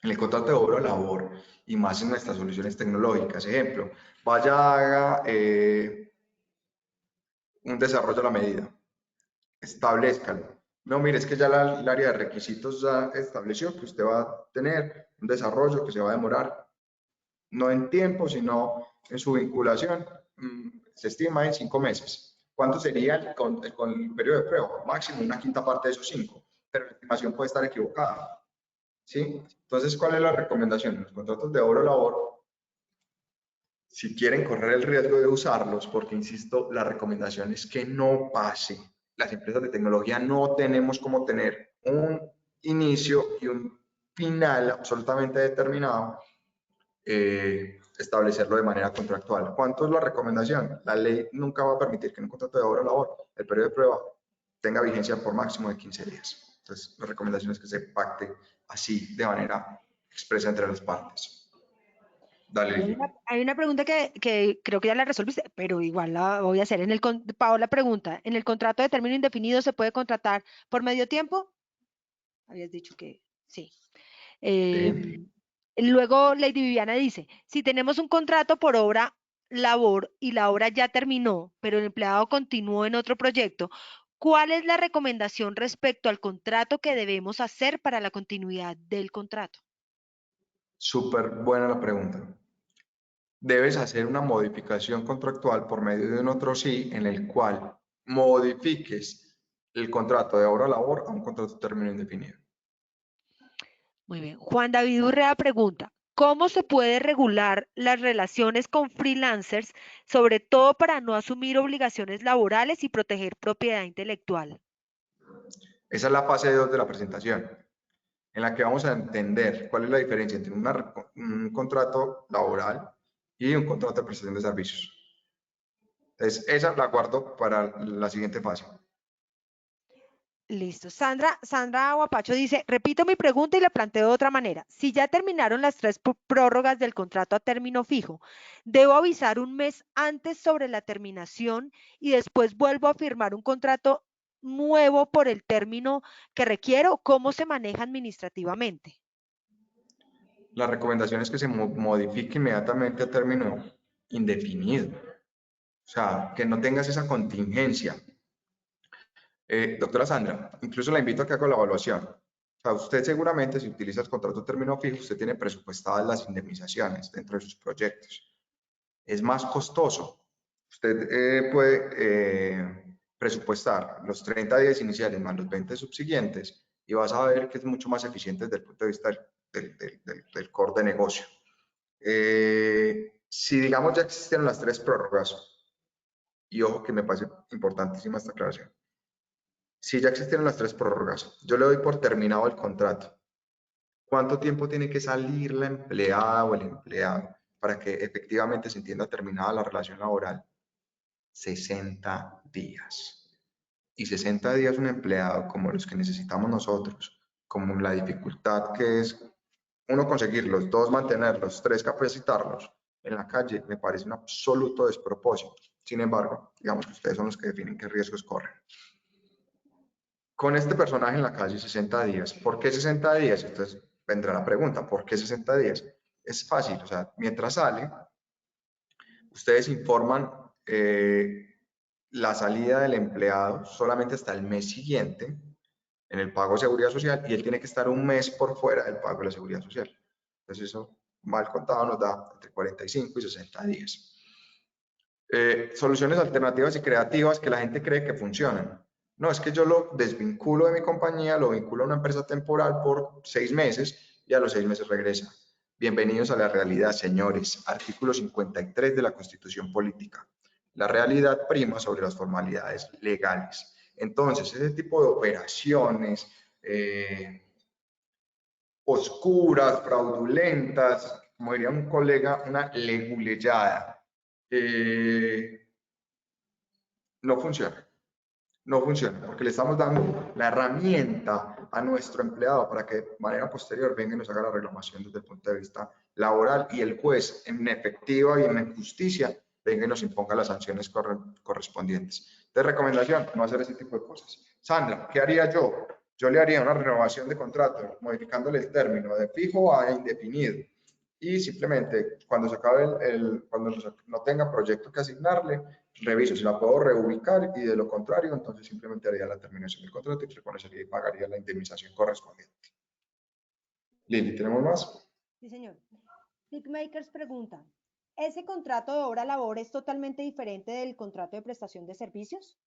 B: En el contrato de obra o labor y más en nuestras soluciones tecnológicas, ejemplo, vaya haga un desarrollo a la medida, establezcalo. No, mire, es que ya el área de requisitos ya estableció que usted va a tener un desarrollo que se va a demorar, no en tiempo, sino en su vinculación, se estima en 5 meses. ¿Cuánto sería el periodo de prueba? Máximo una quinta parte de esos 5, pero la estimación puede estar equivocada. ¿Sí? Entonces, ¿cuál es la recomendación? En los contratos de obra o labor, si quieren correr el riesgo de usarlos, porque insisto, la recomendación es que no pase. Las empresas de tecnología no tenemos como tener un inicio y un final absolutamente determinado, establecerlo de manera contractual. ¿Cuánto es la recomendación? La ley nunca va a permitir que en un contrato de obra o labor el periodo de prueba tenga vigencia por máximo de 15 días. Entonces, la recomendación es que se pacte así de manera expresa entre las partes. Dale,
A: Hay
B: Lili.
A: hay una pregunta que creo que ya la resolviste, pero igual la voy a hacer. Paola pregunta, ¿en el contrato de término indefinido se puede contratar por medio tiempo? Habías dicho que sí.
B: Sí.
A: Luego Lady Viviana dice, si tenemos un contrato por obra labor y la obra ya terminó, pero el empleado continuó en otro proyecto, ¿cuál es la recomendación respecto al contrato que debemos hacer para la continuidad del contrato?
B: Súper buena la pregunta. Debes hacer una modificación contractual por medio de un otro sí en el cual modifiques el contrato de obra labor a un contrato de término indefinido.
A: Muy bien. Juan David Urrea pregunta, ¿cómo se puede regular las relaciones con freelancers, sobre todo para no asumir obligaciones laborales y proteger propiedad intelectual?
B: Esa es la fase 2 de la presentación, en la que vamos a entender cuál es la diferencia entre un contrato laboral y un contrato de prestación de servicios. Entonces, esa la guardo para la siguiente fase.
A: Listo. Sandra Aguapacho dice, repito mi pregunta y la planteo de otra manera. Si ya terminaron las 3 prórrogas del contrato a término fijo, ¿debo avisar un mes antes sobre la terminación y después vuelvo a firmar un contrato nuevo por el término que requiero? ¿Cómo se maneja administrativamente?
B: La recomendación es que se modifique inmediatamente a término indefinido. O sea, que no tengas esa contingencia. Doctora Sandra, incluso la invito a que haga la evaluación. O sea, usted seguramente, si utiliza el contrato término fijo, usted tiene presupuestadas las indemnizaciones dentro de sus proyectos. Es más costoso. Usted puede presupuestar los 30 días iniciales más los 20 subsiguientes y vas a ver que es mucho más eficiente desde el punto de vista del core de negocio. Si digamos ya existen las 3 prórrogas, y ojo que me parece importantísima esta aclaración, si ya existieron las 3 prórrogas, yo le doy por terminado el contrato. ¿Cuánto tiempo tiene que salir la empleada o el empleado para que efectivamente se entienda terminada la relación laboral? 60 días. Y 60 días un empleado como los que necesitamos nosotros, como la dificultad que es uno conseguirlos, dos mantenerlos, tres capacitarlos en la calle, me parece un absoluto despropósito. Sin embargo, digamos que ustedes son los que definen qué riesgos corren. Con este personaje en la calle 60 días. ¿Por qué 60 días? Entonces vendrá la pregunta, ¿por qué 60 días? Es fácil, o sea, mientras sale, ustedes informan la salida del empleado solamente hasta el mes siguiente en el pago de seguridad social y él tiene que estar un mes por fuera del pago de la seguridad social. Entonces eso mal contado nos da entre 45 y 60 días. Soluciones alternativas y creativas que la gente cree que funcionan. No, es que yo lo desvinculo de mi compañía, lo vinculo a una empresa temporal por 6 meses y a los 6 meses regresa. Bienvenidos a la realidad, señores. Artículo 53 de la Constitución Política. La realidad prima sobre las formalidades legales. Entonces, ese tipo de operaciones oscuras, fraudulentas, como diría un colega, una leguleyada, no funciona. No funciona, porque le estamos dando la herramienta a nuestro empleado para que de manera posterior venga y nos haga la reclamación desde el punto de vista laboral y el juez en efectiva y en justicia venga y nos imponga las sanciones correspondientes. De recomendación, no hacer ese tipo de cosas. Sandra, ¿qué haría yo? Yo le haría una renovación de contrato, modificándole el término de fijo a indefinido. Y simplemente cuando se acabe cuando no tenga proyecto que asignarle, reviso si la puedo reubicar y de lo contrario, entonces simplemente haría la terminación del contrato y reconocería y pagaría la indemnización correspondiente. Lili, ¿tenemos más?
A: Sí, señor. Nickmakers pregunta, ¿ese contrato de obra-labor es totalmente diferente del contrato de prestación de servicios?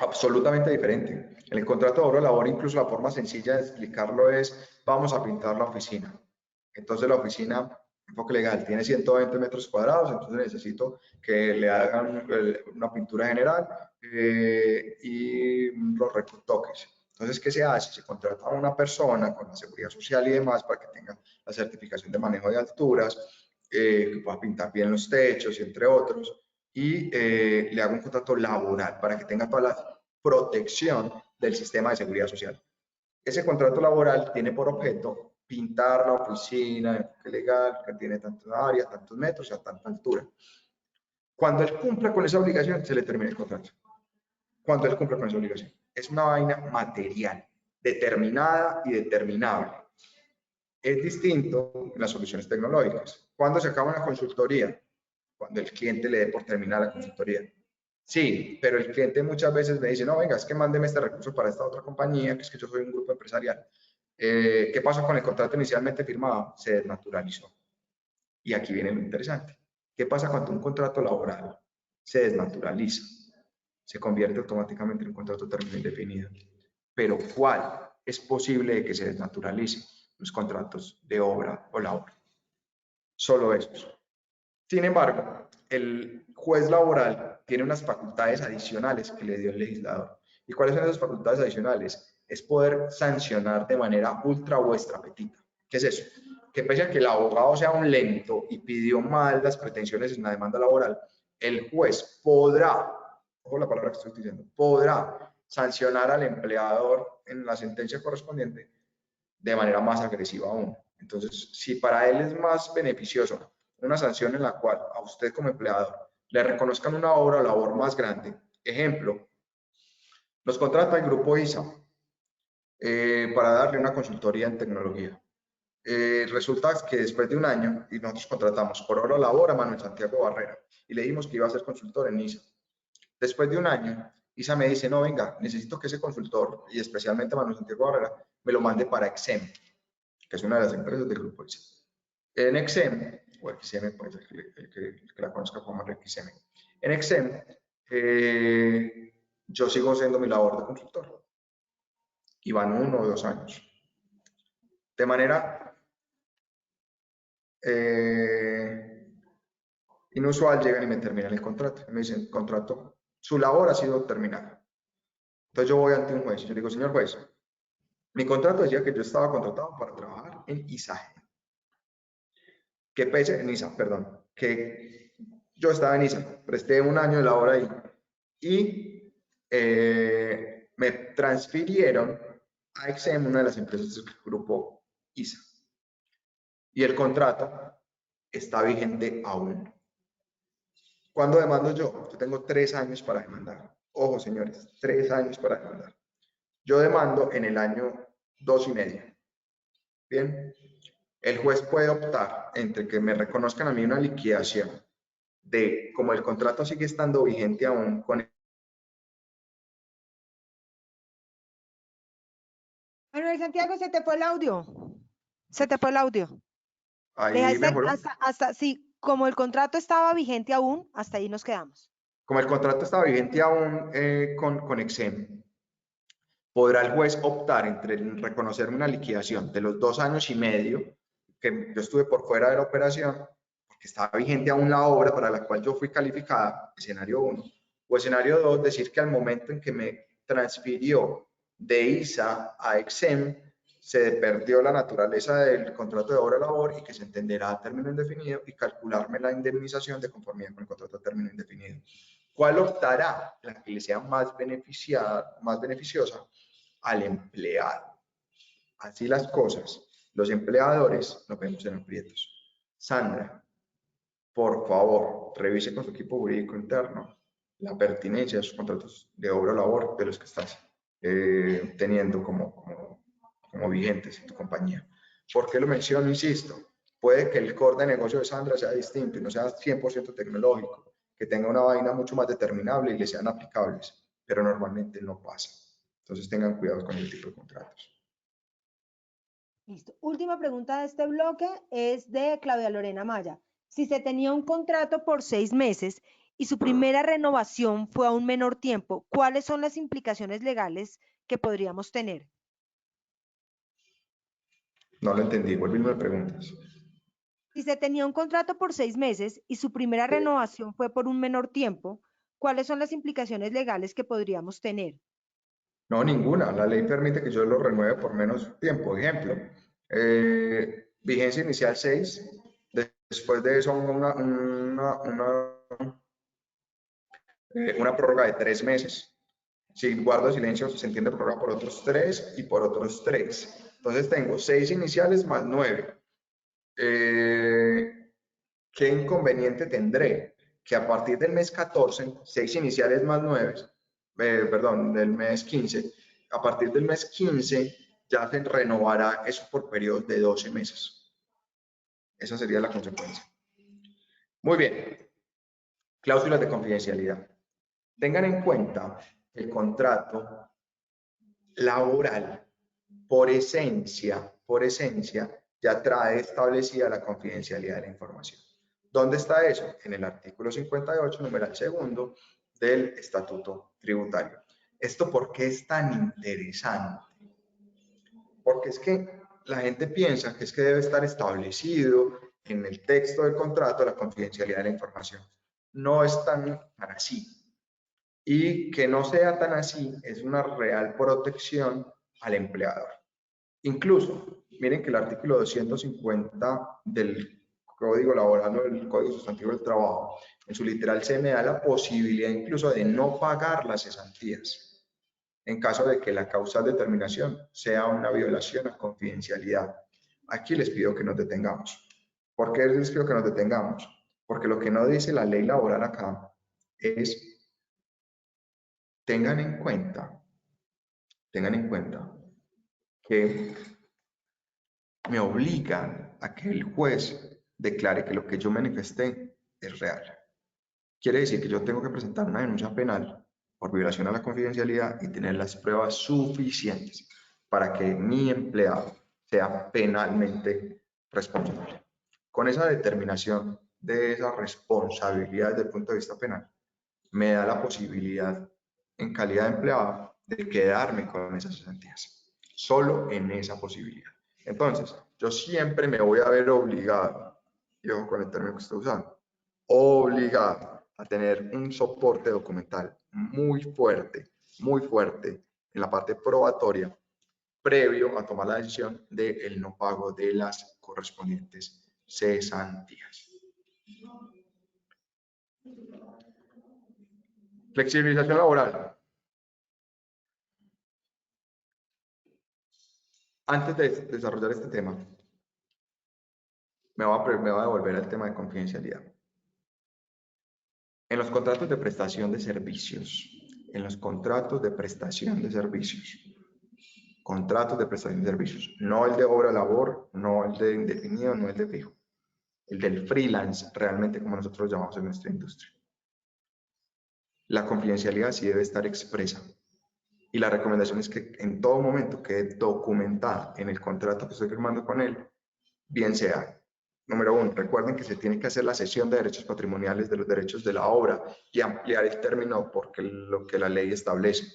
B: Absolutamente diferente. En el contrato de obra-labor, incluso la forma sencilla de explicarlo es, vamos a pintar la oficina. Entonces la oficina, enfoque legal, tiene 120 metros cuadrados, entonces necesito que le hagan una pintura general y los retoques. Entonces, ¿qué se hace? Se contrata a una persona con la seguridad social y demás para que tenga la certificación de manejo de alturas, que pueda pintar bien los techos y entre otros, y le hago un contrato laboral para que tenga toda la protección del sistema de seguridad social. Ese contrato laboral tiene por objeto pintar la oficina, enfoque legal, que tiene tantas áreas, tantos metros y a tanta altura. Cuando él cumpla con esa obligación, se le termina el contrato. Cuando él cumpla con esa obligación. Es una vaina material, determinada y determinable. Es distinto en las soluciones tecnológicas. ¿Cuándo se acaba una consultoría? Cuando el cliente le dé por terminar la consultoría. Sí, pero el cliente muchas veces me dice, no, venga, es que mándeme este recurso para esta otra compañía, que es que yo soy un grupo empresarial. ¿Qué pasó con el contrato inicialmente firmado? Se desnaturalizó. Y aquí viene lo interesante. ¿Qué pasa cuando un contrato laboral se desnaturaliza? Se convierte automáticamente en un contrato término indefinido. Pero ¿cuál es posible que se desnaturalice? Los contratos de obra o labor. Solo esos. Sin embargo, el juez laboral tiene unas facultades adicionales que le dio el legislador. ¿Y cuáles son esas facultades adicionales? Es poder sancionar de manera ultra o extrapetita. ¿Qué es eso? Que pese a que el abogado sea un lento y pidió mal las pretensiones en la demanda laboral, el juez podrá, ojo la palabra que estoy diciendo, podrá sancionar al empleador en la sentencia correspondiente de manera más agresiva aún. Entonces, si para él es más beneficioso una sanción en la cual a usted como empleador le reconozcan una obra o labor más grande, ejemplo, nos contrata el grupo ISA para darle una consultoría en tecnología. Resulta que después de un año, y nosotros contratamos por obra o labor a Manuel Santiago Barrera, y le dijimos que iba a ser consultor en ISA. Después de un año, ISA me dice, no, venga, necesito que ese consultor, y especialmente Manuel Santiago Barrera, me lo mande para Exem, que es una de las empresas del grupo ISA. En Exem, o XM, pues el que la conozca como XM. En Exem, yo sigo haciendo mi labor de consultor. Y van 1 o 2 años. De manera inusual llegan y me terminan el contrato. Me dicen, contrato, su labor ha sido terminada. Entonces yo voy ante un juez. Yo digo, señor juez, mi contrato decía que yo estaba contratado para trabajar en ISAGE. Que pese en ISA, perdón, que yo estaba en ISA, presté un año de labor ahí y me transfirieron a Exem, una de las empresas del grupo ISA. Y el contrato está vigente aún. ¿Cuándo demando yo? Yo tengo 3 años para demandar. Ojo, señores, 3 años para demandar. Yo demando en el año 2 y medio. Bien. El juez puede optar entre que me reconozcan a mí una liquidación de, como el contrato sigue estando vigente aún con...
A: Manuel Santiago, se te fue el audio. Se te fue el audio.
B: Ahí mejoró.
A: Sí, como el contrato estaba vigente aún, hasta ahí nos quedamos.
B: Como el contrato estaba vigente aún con Exem, podrá el juez optar entre reconocerme una liquidación de los 2 años y medio que yo estuve por fuera de la operación, porque estaba vigente aún la obra para la cual yo fui calificada, escenario 1, o escenario 2, decir que al momento en que me transfirió de ISA a Exem, se perdió la naturaleza del contrato de obra-labor y que se entenderá a término indefinido y calcularme la indemnización de conformidad con el contrato a término indefinido. ¿Cuál optará? La que le sea más beneficiosa al empleado. Así las cosas, los empleadores nos vemos en aprietos. Sandra, por favor, revise con su equipo jurídico interno la pertinencia de sus contratos de obra o labor de los que estás teniendo como vigentes en tu compañía. ¿Por qué lo menciono? Insisto, puede que el core de negocio de Sandra sea distinto y no sea 100% tecnológico, que tenga una vaina mucho más determinable y le sean aplicables, pero normalmente no pasa. Entonces tengan cuidado con el tipo de contratos.
A: Listo. Última pregunta de este bloque es de Claudia Lorena Maya. Si se tenía un contrato por 6 meses y su primera renovación fue a un menor tiempo, ¿cuáles son las implicaciones legales que podríamos tener?
B: No lo entendí, vuelve y me preguntas.
A: Si se tenía un contrato por 6 meses y su primera renovación fue por un menor tiempo, ¿cuáles son las implicaciones legales que podríamos tener?
B: No, ninguna. La ley permite que yo lo renueve por menos tiempo. Ejemplo, vigencia inicial 6, después de eso una prórroga de 3 meses. Si guardo silencio, se entiende prórroga por otros 3 y por otros 3. Entonces tengo 6 iniciales más 9. ¿Qué inconveniente tendré? Que a partir del mes 14, 6 iniciales más 9, perdón, del mes 15, a partir del mes 15 ya se renovará eso por periodos de 12 meses. Esa sería la consecuencia. Muy bien. Cláusulas de confidencialidad. Tengan en cuenta que el contrato laboral, por esencia, ya trae establecida la confidencialidad de la información. ¿Dónde está eso? En el artículo 58, numeral segundo del Estatuto Tributario. ¿Esto por qué es tan interesante? Porque es que la gente piensa que es que debe estar establecido en el texto del contrato la confidencialidad de la información. No es tan así. Y que no sea tan así es una real protección al empleador. Incluso, miren que el artículo 250 del Código Laboral o del Código Sustantivo del Trabajo, en su literal se me da la posibilidad incluso de no pagar las cesantías en caso de que la causal de terminación sea una violación a confidencialidad. Aquí les pido que nos detengamos. ¿Por qué les pido que nos detengamos? Porque lo que no dice la ley laboral acá es, tengan en cuenta que me obligan a que el juez declare que lo que yo manifesté es real. Quiere decir que yo tengo que presentar una denuncia penal por violación a la confidencialidad y tener las pruebas suficientes para que mi empleado sea penalmente responsable. Con esa determinación de esa responsabilidad desde el punto de vista penal, me da la posibilidad, en calidad de empleado, de quedarme con esas cesantías. Solo en esa posibilidad. Entonces, yo siempre me voy a ver obligado, y ojo con el término que estoy usando, obligado a tener un soporte documental muy fuerte en la parte probatoria, previo a tomar la decisión del no pago de las correspondientes cesantías. Flexibilización laboral. Antes de desarrollar este tema, me voy a devolver al tema de confidencialidad. En los contratos de prestación de servicios, contratos de prestación de servicios, no el de obra-labor, no el de indefinido, no el de fijo, el del freelance, realmente como nosotros lo llamamos en nuestra industria. La confidencialidad sí debe estar expresa. Y la recomendación es que en todo momento quede documentada en el contrato que estoy firmando con él, bien sea, número 1, recuerden que se tiene que hacer la cesión de derechos patrimoniales de los derechos de la obra y ampliar el término porque lo que la ley establece.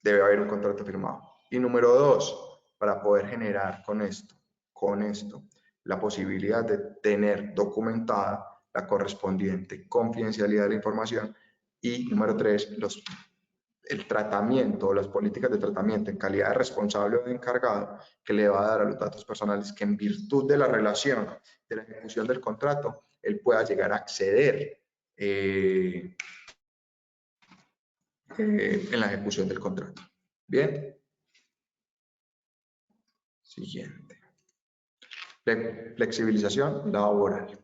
B: Debe haber un contrato firmado. Y número 2, para poder generar con esto, la posibilidad de tener documentada la correspondiente confidencialidad de la información. Y número 3, el tratamiento o las políticas de tratamiento en calidad de responsable o de encargado que le va a dar a los datos personales que en virtud de la relación de la ejecución del contrato, él pueda llegar a acceder en la ejecución del contrato. Bien. Siguiente. Flexibilización laboral.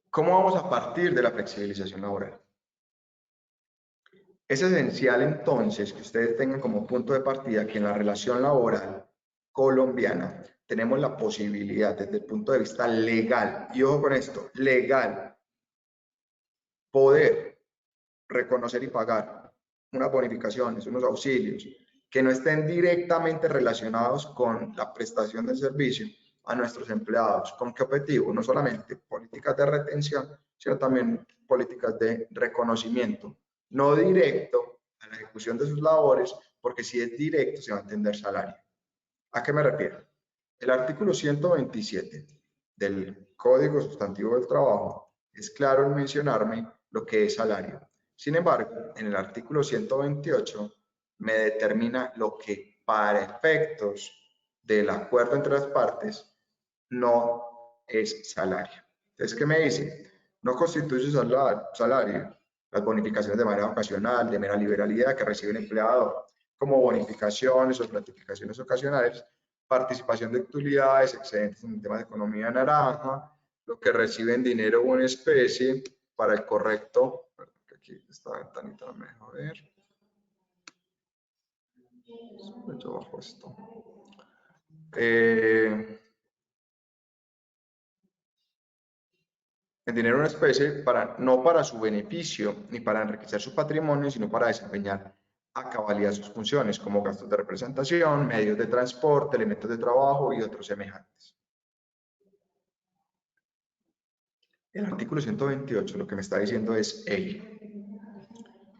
B: ¿Cómo vamos a partir de la flexibilización laboral? Es esencial entonces que ustedes tengan como punto de partida que en la relación laboral colombiana tenemos la posibilidad desde el punto de vista legal, y ojo con esto, legal, poder reconocer y pagar unas bonificaciones, unos auxilios que no estén directamente relacionados con la prestación del servicio a nuestros empleados. ¿Con qué objetivo? No solamente políticas de retención, sino también políticas de reconocimiento, no directo a la ejecución de sus labores, porque si es directo se va a entender salario. ¿A qué me refiero? El artículo 127 del Código Sustantivo del Trabajo es claro en mencionarme lo que es salario. Sin embargo, en el artículo 128 me determina lo que para efectos del acuerdo entre las partes no es salario. Entonces, ¿qué me dice? No constituye salario las bonificaciones de manera ocasional, de mera liberalidad que recibe el empleado, como bonificaciones o gratificaciones ocasionales, participación de utilidades, excedentes en temas de economía naranja, lo que reciben dinero o en especie para el correcto, aquí esta ventanita no me deja ver, yo bajo esto, el dinero en especie no para su beneficio ni para enriquecer su patrimonio, sino para desempeñar a cabalidad sus funciones, como gastos de representación, medios de transporte, elementos de trabajo y otros semejantes. El artículo 128 lo que me está diciendo es,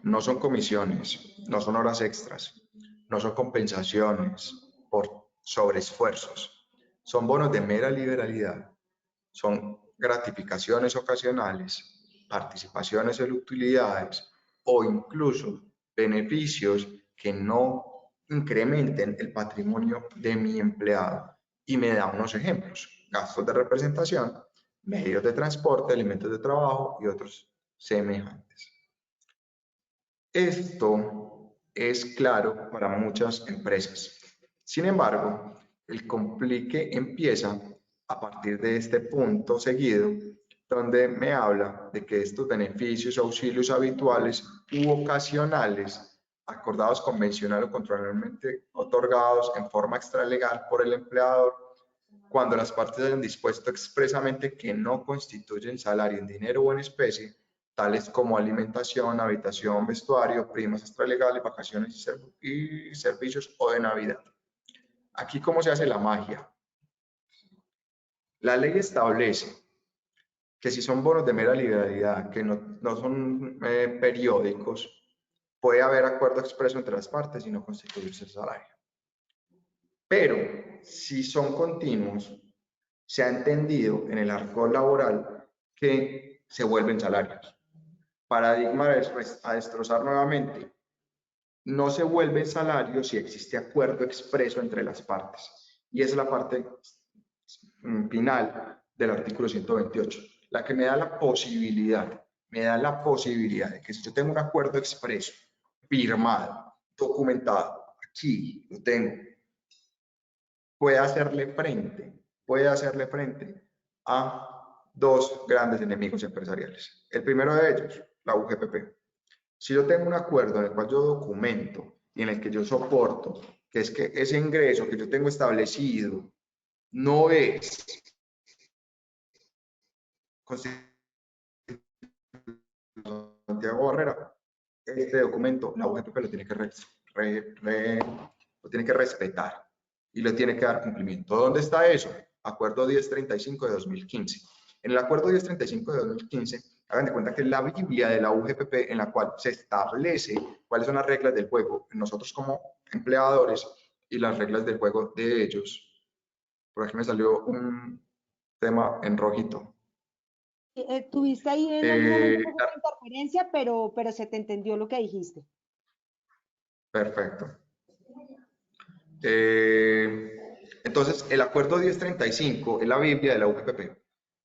B: no son comisiones, no son horas extras, no son compensaciones por sobreesfuerzos, son bonos de mera liberalidad, son gratificaciones ocasionales, participaciones en utilidades o incluso beneficios que no incrementen el patrimonio de mi empleado. Y me da unos ejemplos: gastos de representación, medios de transporte, elementos de trabajo y otros semejantes. Esto es claro para muchas empresas. Sin embargo, el complique empieza a partir de este punto seguido, donde me habla de que estos beneficios o auxilios habituales u ocasionales, acordados convencional o contractualmente otorgados en forma extralegal por el empleador, cuando las partes hayan dispuesto expresamente que no constituyen salario en dinero o en especie, tales como alimentación, habitación, vestuario, primas extralegales, vacaciones y servicios o de Navidad. Aquí, ¿cómo se hace la magia? La ley establece que si son bonos de mera liberalidad, que no son periódicos, puede haber acuerdo expreso entre las partes y no constituirse salario. Pero si son continuos, se ha entendido en el arco laboral que se vuelven salarios. Paradigma a destrozar nuevamente. No se vuelve salario si existe acuerdo expreso entre las partes. Y esa es la parte final del artículo 128, la que me da la posibilidad de que si yo tengo un acuerdo expreso, firmado, documentado, aquí lo tengo, puede hacerle frente a dos grandes enemigos empresariales. El primero de ellos, la UGPP. Si yo tengo un acuerdo en el cual yo documento y en el que yo soporto, que es que ese ingreso que yo tengo establecido no es Santiago Barrera, este documento la UGPP lo tiene que, lo tiene que respetar y le tiene que dar cumplimiento. ¿Dónde está eso? Acuerdo 1035 de 2015. En el acuerdo 1035 de 2015, hagan de cuenta que es la Biblia de la UGPP en la cual se establece cuáles son las reglas del juego, nosotros como empleadores y las reglas del juego de ellos. Por aquí me salió un tema en rojito.
A: Tuviste ahí en algún momento un poco de interferencia, pero se te entendió lo que dijiste.
B: Perfecto. Entonces, el acuerdo 1035 es la Biblia de la UGPP.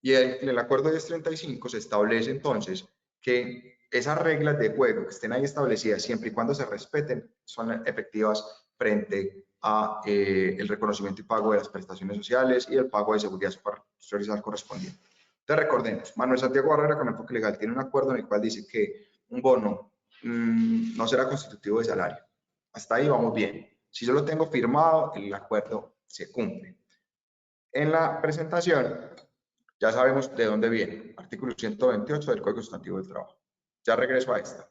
B: Y en el acuerdo 1035 se establece entonces que esas reglas de juego que estén ahí establecidas, siempre y cuando se respeten, son efectivas frente a el reconocimiento y pago de las prestaciones sociales y el pago de seguridad social correspondiente. Entonces, recordemos, Manuel Santiago Barrera con Enfoque Legal tiene un acuerdo en el cual dice que un bono no será constitutivo de salario. Hasta ahí vamos bien. Si yo lo tengo firmado, el acuerdo se cumple. En la presentación, ya sabemos de dónde viene. Artículo 128 del Código Sustantivo del Trabajo. Ya regreso a esta.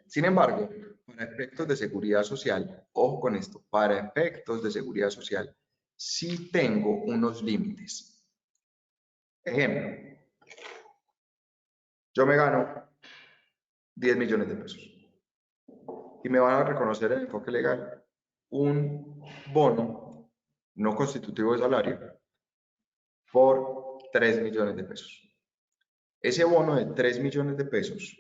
B: Sin embargo, para efectos de seguridad social, ojo con esto, para efectos de seguridad social, sí tengo unos límites. Ejemplo, yo me gano 10 millones de pesos y me van a reconocer en enfoque legal un bono no constitutivo de salario por 3 millones de pesos. Ese bono de 3 millones de pesos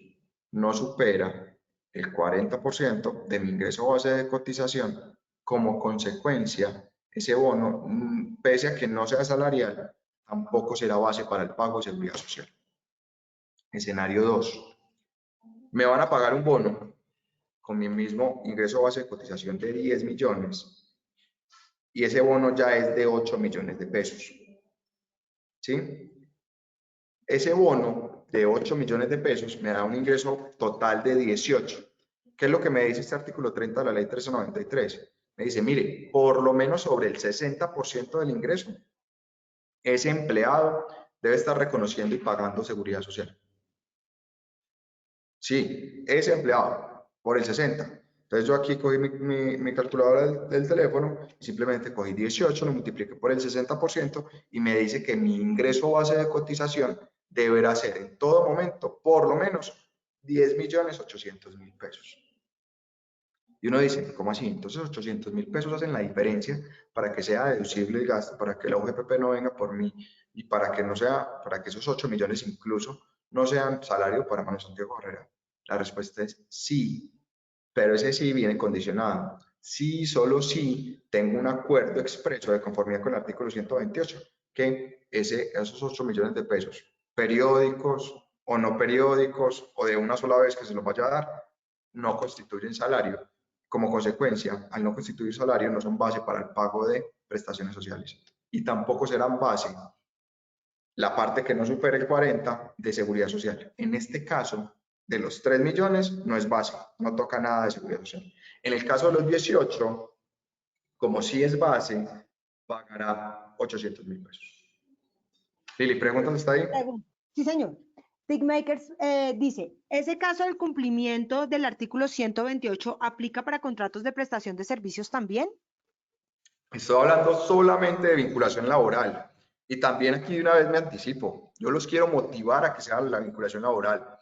B: no supera el 40% de mi ingreso base de cotización. Como consecuencia, ese bono, pese a que no sea salarial, tampoco será base para el pago de seguridad social. Escenario 2. Me van a pagar un bono con mi mismo ingreso base de cotización de 10 millones y ese bono ya es de 8 millones de pesos. ¿Sí? Ese bono de 8 millones de pesos me da un ingreso total de 18. ¿Qué es lo que me dice este artículo 30 de la ley 1393? Me dice, mire, por lo menos sobre el 60% del ingreso, ese empleado debe estar reconociendo y pagando seguridad social. Sí, ese empleado, por el 60%. Entonces yo aquí cogí mi calculadora del teléfono y simplemente cogí 18, lo multipliqué por el 60% y me dice que mi ingreso base de cotización deberá ser en todo momento por lo menos 10.800.000 pesos. Y uno dice, ¿cómo así? Entonces 800.000 pesos hacen la diferencia para que sea deducible el gasto, para que la UGPP no venga por mí y para que no sea, para que esos 8 millones incluso no sean salario para Manuel Santiago Barrera. La respuesta es sí, pero ese sí viene condicionado. Sí, solo sí tengo un acuerdo expreso de conformidad con el artículo 128, que esos 8 millones de pesos, periódicos o no periódicos, o de una sola vez que se los vaya a dar, no constituyen salario. Como consecuencia, al no constituir salario, no son base para el pago de prestaciones sociales. Y tampoco serán base la parte que no supere el 40% de seguridad social. En este caso, de los 3 millones, no es base, no toca nada de seguridad social. En el caso de los 18, como sí es base, pagará 800.000 pesos. Lili, ¿preguntas hasta ahí?
A: Sí, señor. Tickmakers dice, ¿ese caso del cumplimiento del artículo 128 aplica para contratos de prestación de servicios también?
B: Estoy hablando solamente de vinculación laboral. Y también aquí de una vez me anticipo. Yo los quiero motivar a que sea la vinculación laboral.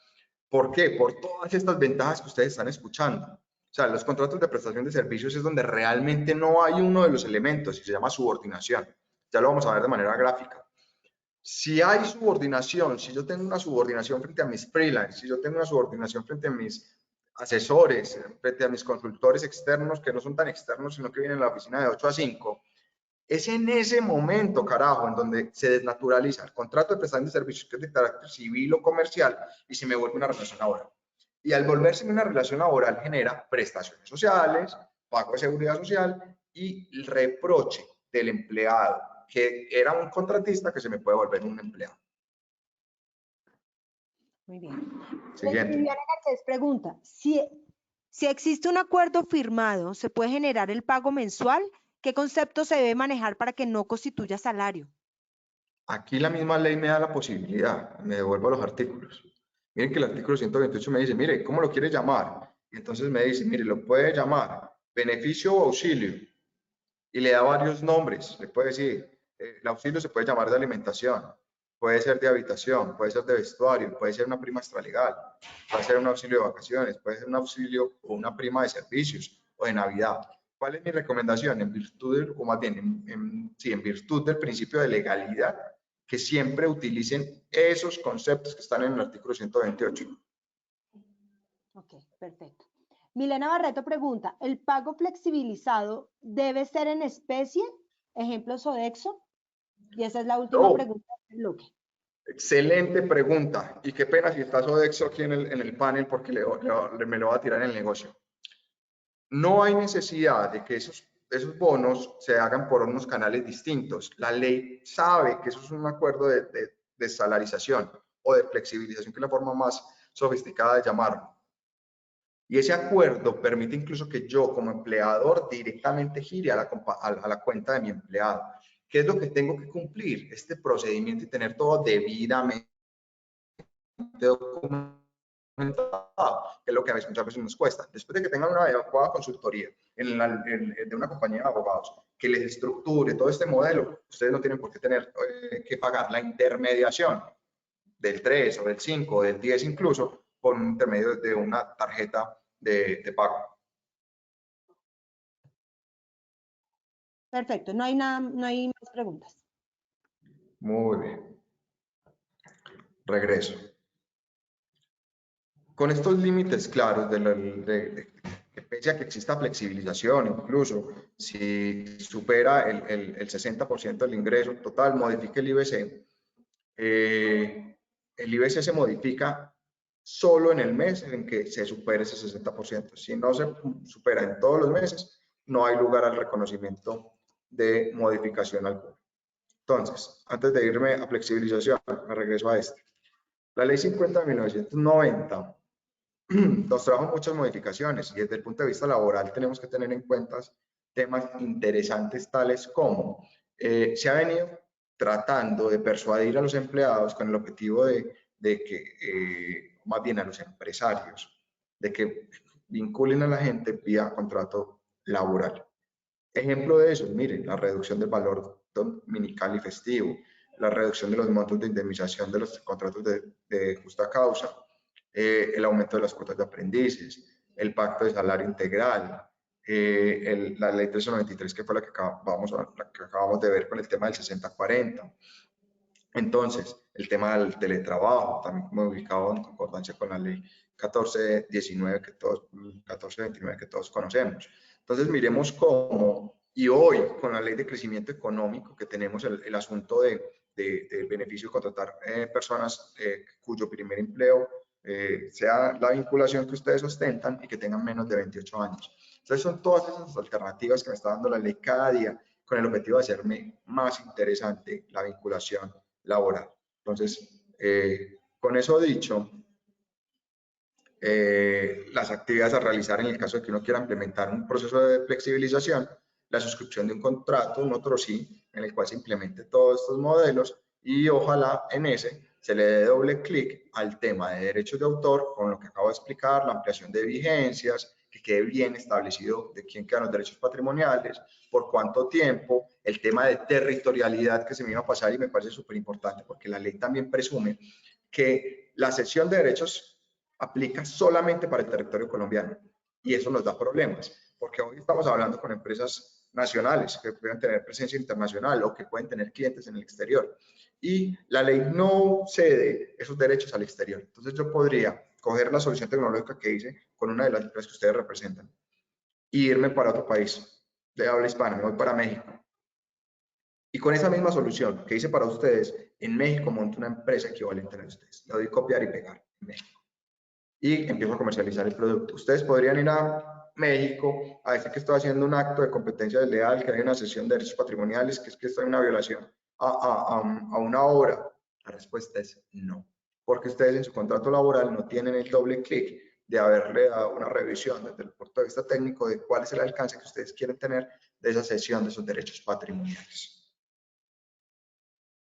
B: ¿Por qué? Por todas estas ventajas que ustedes están escuchando. O sea, los contratos de prestación de servicios es donde realmente no hay uno de los elementos y se llama subordinación. Ya lo vamos a ver de manera gráfica. Si hay subordinación, si yo tengo una subordinación frente a mis freelance, si yo tengo una subordinación frente a mis asesores, frente a mis consultores externos, que no son tan externos, sino que vienen a la oficina de 8 a 5, es en ese momento, carajo, en donde se desnaturaliza el contrato de prestación de servicios, que es de carácter civil o comercial, y se me vuelve una relación laboral. Y al volverse una relación laboral genera prestaciones sociales, pago de seguridad social y el reproche del empleado, que era un contratista, que se me puede volver un empleado.
A: Muy bien.
B: Siguiente.
A: Viviana Garcés pregunta, si Si existe un acuerdo firmado, ¿se puede generar el pago mensual? ¿Qué concepto se debe manejar para que no constituya salario?
B: Aquí la misma ley me da la posibilidad, me devuelvo a los artículos. Miren que el artículo 128 me dice, mire, ¿cómo lo quiere llamar? Y entonces me dice, mire, lo puede llamar beneficio o auxilio. Y le da varios nombres. Le puede decir, el auxilio se puede llamar de alimentación, puede ser de habitación, puede ser de vestuario, puede ser una prima extralegal, puede ser un auxilio de vacaciones, puede ser un auxilio o una prima de servicios o de Navidad. ¿Cuál es mi recomendación? En virtud, o más bien, sí, en virtud del principio de legalidad, que siempre utilicen esos conceptos que están en el artículo 128.
A: Ok, perfecto. Milena Barreto pregunta, ¿el pago flexibilizado debe ser en especie? Ejemplo, Sodexo. Y esa es la última
B: Oh,
A: pregunta del bloque.
B: excelente pregunta. Y qué pena si está Sodexo aquí en el panel porque me lo va a tirar en el negocio. No hay necesidad de que esos bonos se hagan por unos canales distintos. La ley sabe que eso es un acuerdo de salarización o de flexibilización, que es la forma más sofisticada de llamarlo. Y ese acuerdo permite incluso que yo como empleador directamente gire a la cuenta de mi empleado. ¿Qué es lo que tengo que cumplir? Este procedimiento y tener todo debidamente documentado, que es lo que a veces, muchas veces nos cuesta. Después de que tengan una adecuada consultoría de una compañía de abogados que les estructure todo este modelo, ustedes no tienen por qué tener que pagar la intermediación del 3 o del 5 o del 10 incluso por un intermedio de una tarjeta de pago.
A: Perfecto, no hay nada, no hay más preguntas.
B: Muy bien. Regreso. Con estos límites claros que pese a que exista flexibilización, incluso si supera el 60% del ingreso total, modifique el IBC. El IBC se modifica solo en el mes en que se supere ese 60%. Si no se supera en todos los meses, no hay lugar al reconocimiento de modificación alguna. Entonces, antes de irme a flexibilización, me regreso a este. La ley 50 de 1990 nos trajo muchas modificaciones y desde el punto de vista laboral tenemos que tener en cuenta temas interesantes tales como se ha venido tratando de persuadir a los empleados con el objetivo de que, más bien a los empresarios, de que vinculen a la gente vía contrato laboral. Ejemplo de eso, miren, la reducción del valor dominical y festivo, la reducción de los montos de indemnización de los contratos de justa causa, el aumento de las cuotas de aprendices, el pacto de salario integral, la ley 393 que fue la que acabamos de ver con el tema del 60-40. Entonces, el tema del teletrabajo, también ubicado en concordancia con la ley 1429 1429 que todos conocemos. Entonces, miremos cómo, y hoy con la ley de crecimiento económico que tenemos el asunto del beneficio de contratar personas cuyo primer empleo sea la vinculación que ustedes ostentan y que tengan menos de 28 años. Entonces, son todas esas alternativas que me está dando la ley cada día con el objetivo de hacerme más interesante la vinculación laboral. Entonces, con eso dicho, las actividades a realizar en el caso de que uno quiera implementar un proceso de flexibilización, la suscripción de un contrato, un otro sí, en el cual se implemente todos estos modelos y ojalá en ese se le dé doble clic al tema de derechos de autor, con lo que acabo de explicar, la ampliación de vigencias, que quede bien establecido de quién quedan los derechos patrimoniales, por cuánto tiempo, el tema de territorialidad que se me iba a pasar y me parece súper importante porque la ley también presume que la cesión de derechos aplica solamente para el territorio colombiano y eso nos da problemas porque hoy estamos hablando con empresas nacionales que pueden tener presencia internacional o que pueden tener clientes en el exterior y la ley no cede esos derechos al exterior. Entonces yo podría coger la solución tecnológica que hice con una de las empresas que ustedes representan y irme para otro país de habla hispana, me voy para México. Y con esa misma solución que hice para ustedes, en México monto una empresa equivalente a la de ustedes. Le doy copiar y pegar en México. Y empiezo a comercializar el producto. Ustedes podrían ir a México a decir que estoy haciendo un acto de competencia desleal, que hay una cesión de derechos patrimoniales, que es que estoy en una violación a una obra. La respuesta es no, porque ustedes en su contrato laboral no tienen el doble clic de haberle dado una revisión desde el punto de vista técnico de cuál es el alcance que ustedes quieren tener de esa cesión de sus derechos patrimoniales.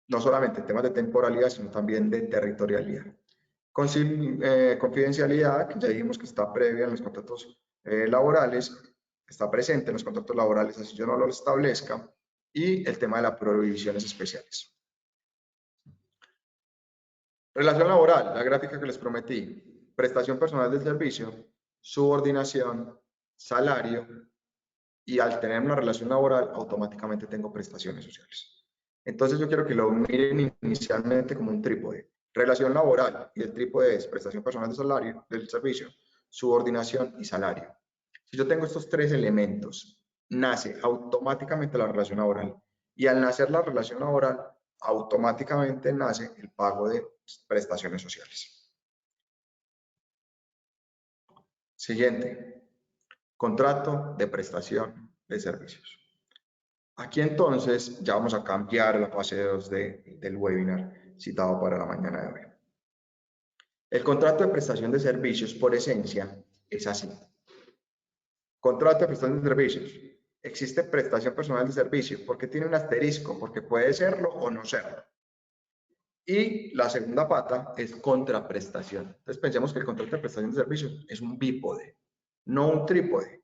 B: No solamente en temas de temporalidad, sino también de territorialidad. Confidencialidad, que ya dijimos que está previa en los contratos laborales, está presente en los contratos laborales, así yo no lo establezca, y el tema de las prohibiciones especiales. Relación laboral, la gráfica que les prometí, prestación personal del servicio, subordinación, salario, y al tener una relación laboral, automáticamente tengo prestaciones sociales. Entonces yo quiero que lo miren inicialmente como un trípode. Relación laboral, y el trípode es prestación personal de salario, del servicio, subordinación y salario. Si yo tengo estos tres elementos, nace automáticamente la relación laboral. Y al nacer la relación laboral, automáticamente nace el pago de prestaciones sociales. Siguiente, contrato de prestación de servicios. Aquí entonces ya vamos a cambiar la fase 2 del webinar citado para la mañana de hoy. El contrato de prestación de servicios por esencia es así. Contrato de prestación de servicios. Existe prestación personal de servicio porque tiene un asterisco, porque puede serlo o no serlo. Y la segunda pata es contraprestación. Entonces pensemos que el contrato de prestación de servicios es un bípode, no un trípode.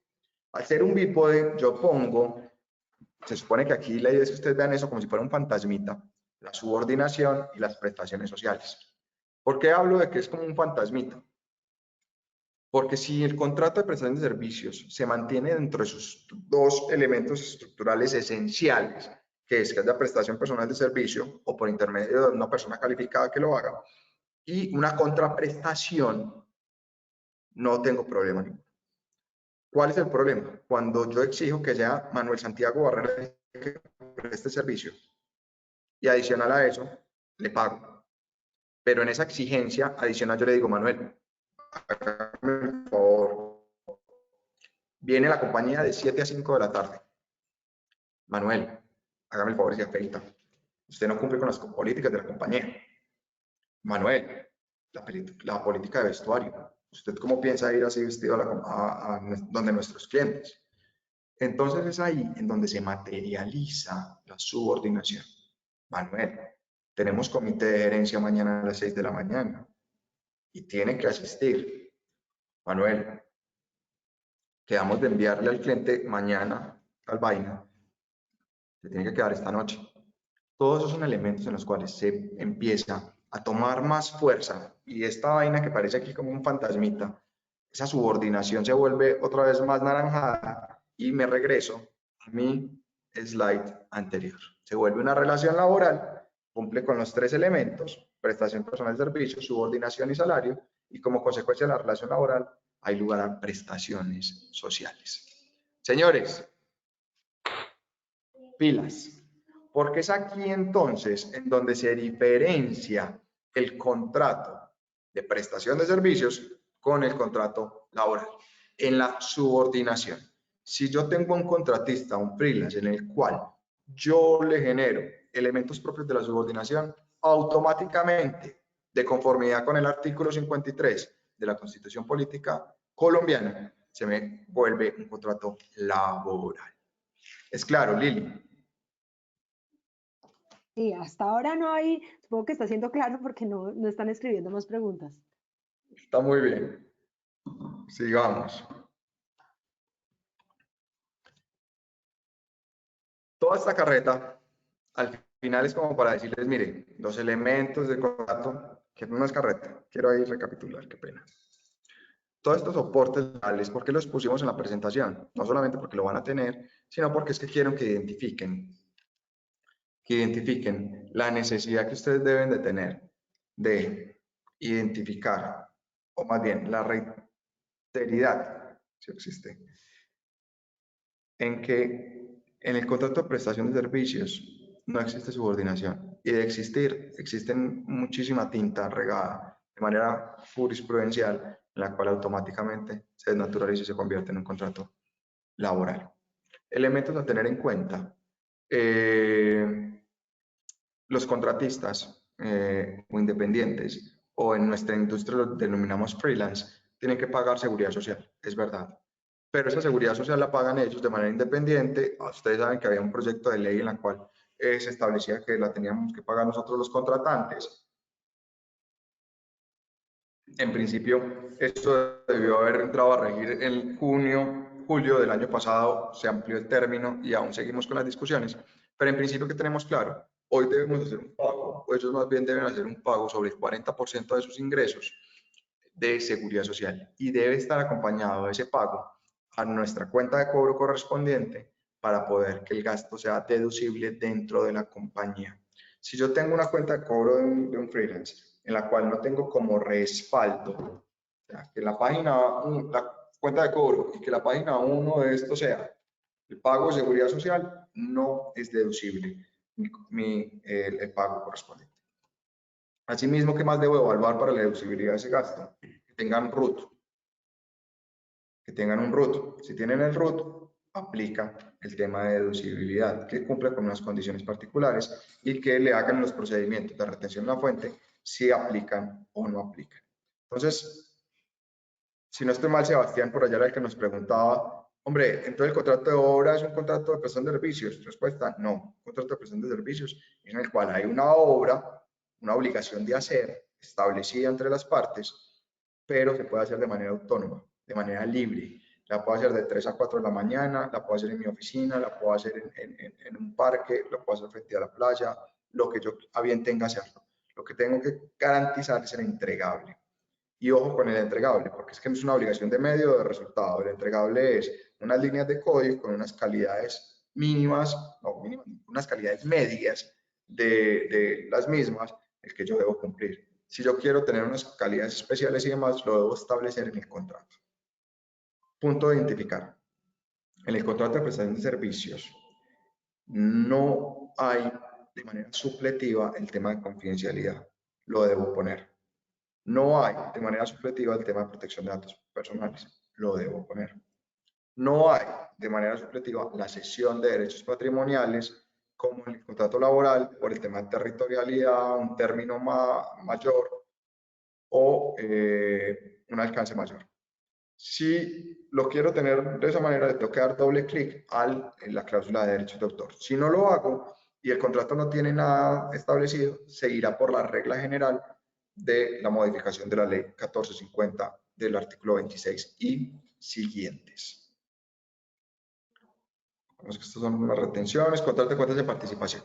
B: Al ser un bípode, yo pongo, se supone que aquí la idea es que ustedes vean eso como si fuera un fantasmita, la subordinación y las prestaciones sociales. ¿Por qué hablo de que es como un fantasmita? Porque si el contrato de prestación de servicios se mantiene dentro de sus dos elementos estructurales esenciales, que es la prestación personal de servicio o por intermedio de una persona calificada que lo haga, y una contraprestación, no tengo problema ninguno. ¿Cuál es el problema? Cuando yo exijo que sea Manuel Santiago Barrera que preste servicio y adicional a eso, le pago. Pero en esa exigencia adicional yo le digo, Manuel, hágame el favor, viene la compañía de 7 a 5 de la tarde. Manuel, hágame el favor y se afeita. Usted no cumple con las políticas de la compañía. Manuel, la política de vestuario. ¿Usted cómo piensa ir así vestido a donde nuestros clientes? Entonces es ahí en donde se materializa la subordinación. Manuel, tenemos comité de gerencia mañana a las 6 de la mañana y tiene que asistir. Manuel, quedamos de enviarle al cliente mañana tal vaina, se tiene que quedar esta noche. Todos esos son elementos en los cuales se empieza a tomar más fuerza y esta vaina que parece aquí como un fantasmita, esa subordinación se vuelve otra vez más naranjada y me regreso a mi slide anterior. Se vuelve una relación laboral, cumple con los tres elementos, prestación personal de servicios, subordinación y salario, y como consecuencia de la relación laboral hay lugar a prestaciones sociales. Señores, pilas. Porque es aquí entonces en donde se diferencia el contrato de prestación de servicios con el contrato laboral, en la subordinación. Si yo tengo un contratista, un freelance, en el cual yo le genero elementos propios de la subordinación, automáticamente, de conformidad con el artículo 53 de la Constitución Política Colombiana, se me vuelve un contrato laboral. ¿Es claro, Lili?
A: Sí, hasta ahora no hay, supongo que está siendo claro porque no están escribiendo más preguntas.
B: Está muy bien. Sigamos. Toda esta carreta, al final es como para decirles, mire, los elementos del contrato, que no es carreta, quiero ahí recapitular, qué pena. Todos estos soportes legales, ¿por qué los pusimos en la presentación? No solamente porque lo van a tener, sino porque es que quiero que identifiquen la necesidad que ustedes deben de tener de identificar, o más bien la reiteridad, si existe, en que en el contrato de prestación de servicios no existe subordinación y de existir, existen muchísima tinta regada de manera jurisprudencial en la cual automáticamente se desnaturaliza y se convierte en un contrato laboral. Elementos a tener en cuenta. Los contratistas o independientes, o en nuestra industria lo denominamos freelance, tienen que pagar seguridad social, es verdad. Pero esa seguridad social la pagan ellos de manera independiente. Ustedes saben que había un proyecto de ley en la cual se establecía que la teníamos que pagar nosotros los contratantes. En principio, esto debió haber entrado a regir en julio del año pasado, se amplió el término y aún seguimos con las discusiones, pero en principio que tenemos claro, hoy debemos hacer un pago, o ellos más bien deben hacer un pago sobre el 40% de sus ingresos de seguridad social y debe estar acompañado de ese pago a nuestra cuenta de cobro correspondiente para poder que el gasto sea deducible dentro de la compañía. Si yo tengo una cuenta de cobro de un freelance en la cual no tengo como respaldo, o sea, que la la cuenta de cobro y que la página 1 de esto sea el pago de seguridad social, no es deducible el pago correspondiente. Asimismo, ¿qué más debo evaluar para la deducibilidad de ese gasto? Que tengan RUT, que tengan un RUT. Si tienen el RUT, aplica el tema de deducibilidad, que cumpla con unas condiciones particulares y que le hagan los procedimientos de retención de la fuente si aplican o no aplican. Entonces, si no estoy mal, Sebastián, por allá era el que nos preguntaba, hombre, entonces el contrato de obra es un contrato de prestación de servicios. Respuesta, no, un contrato de prestación de servicios en el cual hay una obra, una obligación de hacer establecida entre las partes, pero se puede hacer de manera autónoma, de manera libre. La puedo hacer de 3 a 4 de la mañana, la puedo hacer en mi oficina, la puedo hacer en un parque, la puedo hacer frente a la playa, lo que yo a bien tenga hacerlo. Lo que tengo que garantizar es el entregable. Y ojo con el entregable, porque es que no es una obligación de medio o de resultado. El entregable es unas líneas de código con unas calidades mínimas, no mínimas, unas calidades medias de las mismas, el que yo debo cumplir. Si yo quiero tener unas calidades especiales y demás, lo debo establecer en el contrato. Punto de identificar. En el contrato de prestación de servicios no hay de manera supletiva el tema de confidencialidad. Lo debo poner. No hay de manera supletiva el tema de protección de datos personales. Lo debo poner. No hay de manera supletiva la cesión de derechos patrimoniales como en el contrato laboral por el tema de territorialidad, un término mayor o un alcance mayor. Si lo quiero tener de esa manera, le tengo que dar doble clic en la cláusula de derechos de autor. Si no lo hago y el contrato no tiene nada establecido, se irá por la regla general de la modificación de la ley 1450 del artículo 26 y siguientes. Vamos que estas son las retenciones, contrato de cuentas de participación.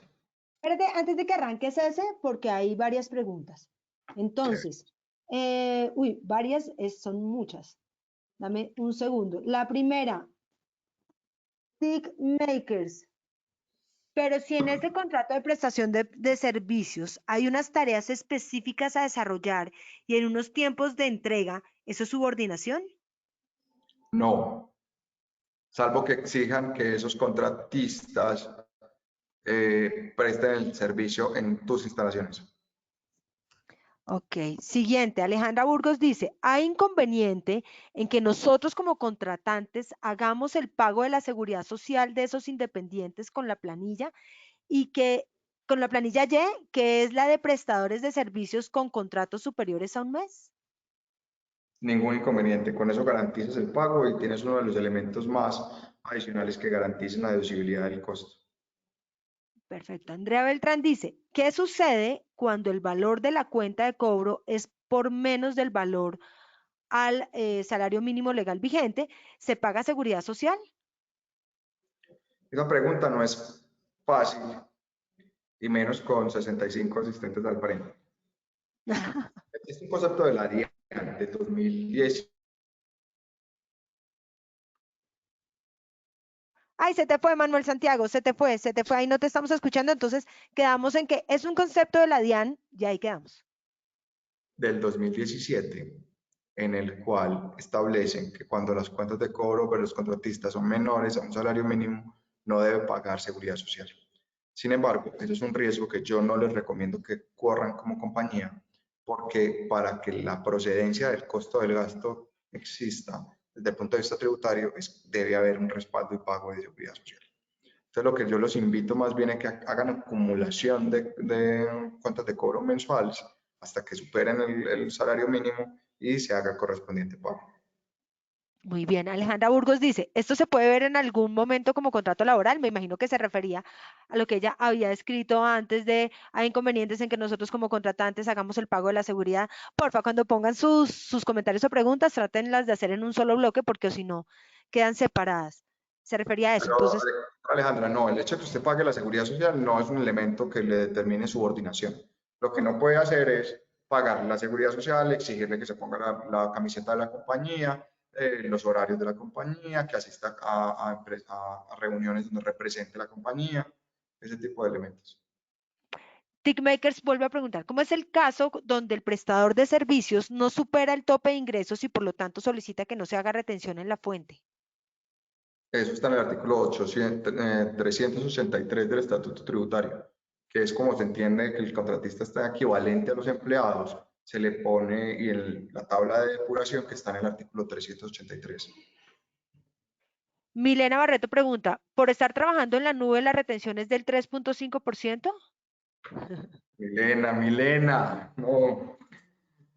A: Espérate, antes de que arranques ese, porque hay varias preguntas. Entonces, varias, son muchas. Dame un segundo. La primera, Tick Makers. Pero si en ese contrato de prestación de servicios hay unas tareas específicas a desarrollar y en unos tiempos de entrega, ¿eso es subordinación?
B: No, salvo que exijan que esos contratistas presten el servicio en tus instalaciones.
A: Ok, siguiente. Alejandra Burgos dice, ¿hay inconveniente en que nosotros como contratantes hagamos el pago de la seguridad social de esos independientes con la planilla y que con la planilla Y, que es la de prestadores de servicios con contratos superiores a un mes?
B: Ningún inconveniente. Con eso garantizas el pago y tienes uno de los elementos más adicionales que garanticen la deducibilidad del costo.
A: Perfecto. Andrea Beltrán dice, ¿qué sucede cuando el valor de la cuenta de cobro es por menos del valor al salario mínimo legal vigente? ¿Se paga seguridad social?
B: Esa pregunta no es fácil y menos con 65 asistentes al frente. Es un concepto de la DIAN de 2010.
A: Ay, se te fue, Manuel Santiago, se te fue, ahí no te estamos escuchando, entonces quedamos en que es un concepto de la DIAN y ahí quedamos.
B: Del 2017, en el cual establecen que cuando las cuentas de cobro para los contratistas son menores a un salario mínimo, no debe pagar seguridad social. Sin embargo, eso es un riesgo que yo no les recomiendo que corran como compañía, porque para que la procedencia del costo del gasto exista desde el punto de vista tributario, debe haber un respaldo y pago de seguridad social. Entonces, lo que yo los invito más bien es que hagan acumulación de cuentas de cobro mensuales hasta que superen el salario mínimo y se haga el correspondiente pago.
A: Muy bien, Alejandra Burgos dice, ¿esto se puede ver en algún momento como contrato laboral? Me imagino que se refería a lo que ella había escrito antes de, hay inconvenientes en que nosotros como contratantes hagamos el pago de la seguridad. Porfa, cuando pongan sus comentarios o preguntas, trátenlas de hacer en un solo bloque porque si no, quedan separadas. Se refería a eso.
B: Pero,
A: Entonces,
B: Alejandra, no, el hecho de que usted pague la seguridad social no es un elemento que le determine subordinación. Lo que no puede hacer es pagar la seguridad social, exigirle que se ponga la camiseta de la compañía, los horarios de la compañía, que asista a reuniones donde represente la compañía, ese tipo de elementos.
A: Tickmakers vuelve a preguntar, ¿cómo es el caso donde el prestador de servicios no supera el tope de ingresos y por lo tanto solicita que no se haga retención en la fuente?
B: Eso está en el artículo 383 del Estatuto Tributario, que es como se entiende que el contratista está equivalente a los empleados, se le pone y en la tabla de depuración que está en el artículo 383.
A: Milena Barreto pregunta, ¿por estar trabajando en la nube la retención es del 3.5%?
B: Milena, no.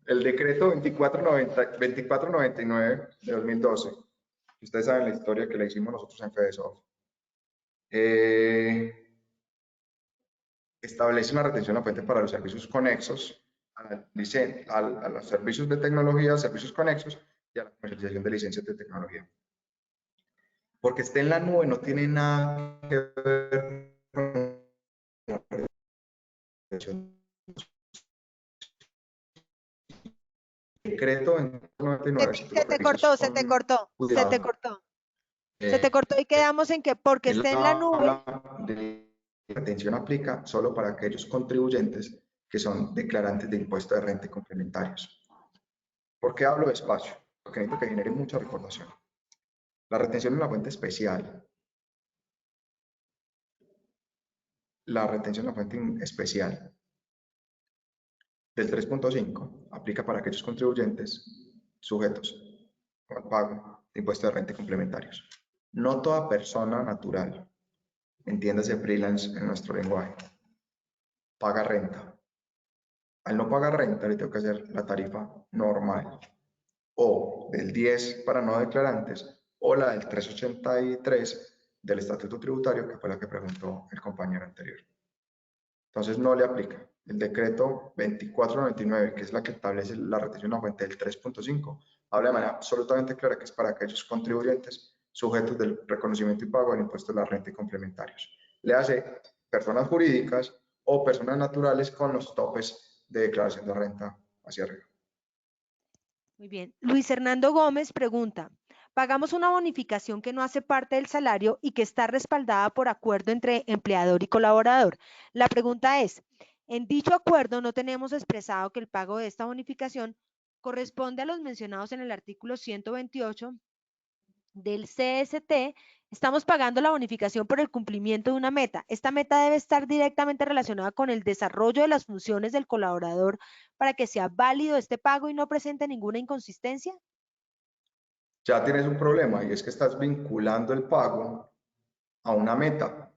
B: El decreto 2499 de 2012, ustedes saben la historia que le hicimos nosotros en FedeSoft, establece una retención a la fuente para los servicios conexos a los servicios de tecnología, servicios conexos y a la comercialización de licencias de tecnología. Porque esté en la nube no tiene nada que ver con la retención. Decreto en 99, si tú lo
A: Se te
B: revisas
A: cortó, se te
B: con
A: cortó, se te
B: cuidado,
A: cortó. Se te cortó y quedamos en que porque
B: él
A: esté en la nube.
B: habla de retención aplica solo para aquellos contribuyentes que son declarantes de impuesto de renta y complementarios. ¿Por qué hablo despacio? Porque necesito que genere mucha recordación. La retención es una fuente especial. La retención es una fuente especial del 3.5 aplica para aquellos contribuyentes sujetos al pago de impuestos de renta y complementarios. No toda persona natural, entiéndase freelance en nuestro lenguaje, paga renta. Al no pagar renta, le tengo que hacer la tarifa normal, o del 10 para no declarantes, o la del 383 del Estatuto Tributario, que fue la que preguntó el compañero anterior. Entonces no le aplica. El decreto 2499, que es la que establece la retención a fuente del 3.5, habla de manera absolutamente clara que es para aquellos contribuyentes sujetos del reconocimiento y pago del impuesto de la renta y complementarios. Le hace personas jurídicas o personas naturales con los topes de declaración de renta hacia arriba.
A: Muy bien. Luis Hernando Gómez pregunta, pagamos una bonificación que no hace parte del salario y que está respaldada por acuerdo entre empleador y colaborador. La pregunta es, en dicho acuerdo no tenemos expresado que el pago de esta bonificación corresponde a los mencionados en el artículo 128 del CST, estamos pagando la bonificación por el cumplimiento de una meta. Esta meta debe estar directamente relacionada con el desarrollo de las funciones del colaborador para que sea válido este pago y no presente ninguna inconsistencia.
B: Ya tienes un problema y es que estás vinculando el pago a una meta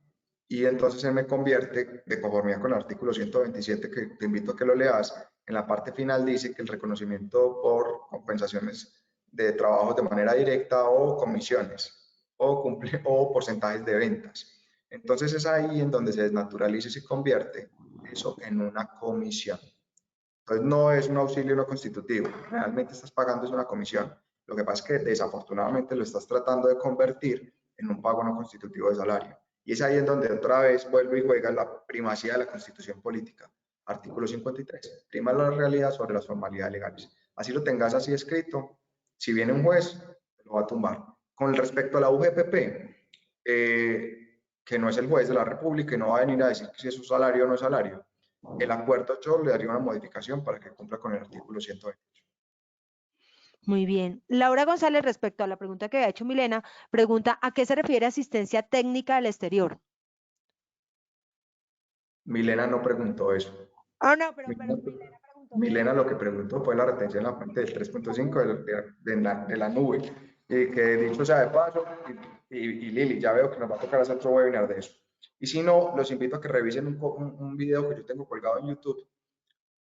B: y entonces se me convierte, de conformidad con el artículo 127, que te invito a que lo leas, en la parte final dice que el reconocimiento por compensaciones de trabajos de manera directa o comisiones o porcentajes de ventas. Entonces es ahí en donde se desnaturaliza y se convierte eso en una comisión. Entonces no es un auxilio no constitutivo, realmente estás pagando es una comisión. Lo que pasa es que desafortunadamente lo estás tratando de convertir en un pago no constitutivo de salario. Y es ahí en donde otra vez vuelve y juega la primacía de la Constitución política. Artículo 53. Prima la realidad sobre las formalidades legales. Así lo tengas así escrito. Si viene un juez, lo va a tumbar. Con respecto a la UGPP, que no es el juez de la República y no va a venir a decir que si es su salario o no es salario. El acuerdo yo le daría una modificación para que cumpla con el artículo 128.
A: Muy bien. Laura González, respecto a la pregunta que había hecho Milena, pregunta, ¿a qué se refiere asistencia técnica del exterior?
B: Milena no preguntó eso.
A: Ah, no, pero
B: Milena,
A: Milena preguntó que
B: Milena lo que preguntó fue la retención en la fuente del 3.5 de la nube. Y que dicho sea de paso, y Lili, ya veo que nos va a tocar hacer otro webinar de eso. Y si no, los invito a que revisen un video que yo tengo colgado en YouTube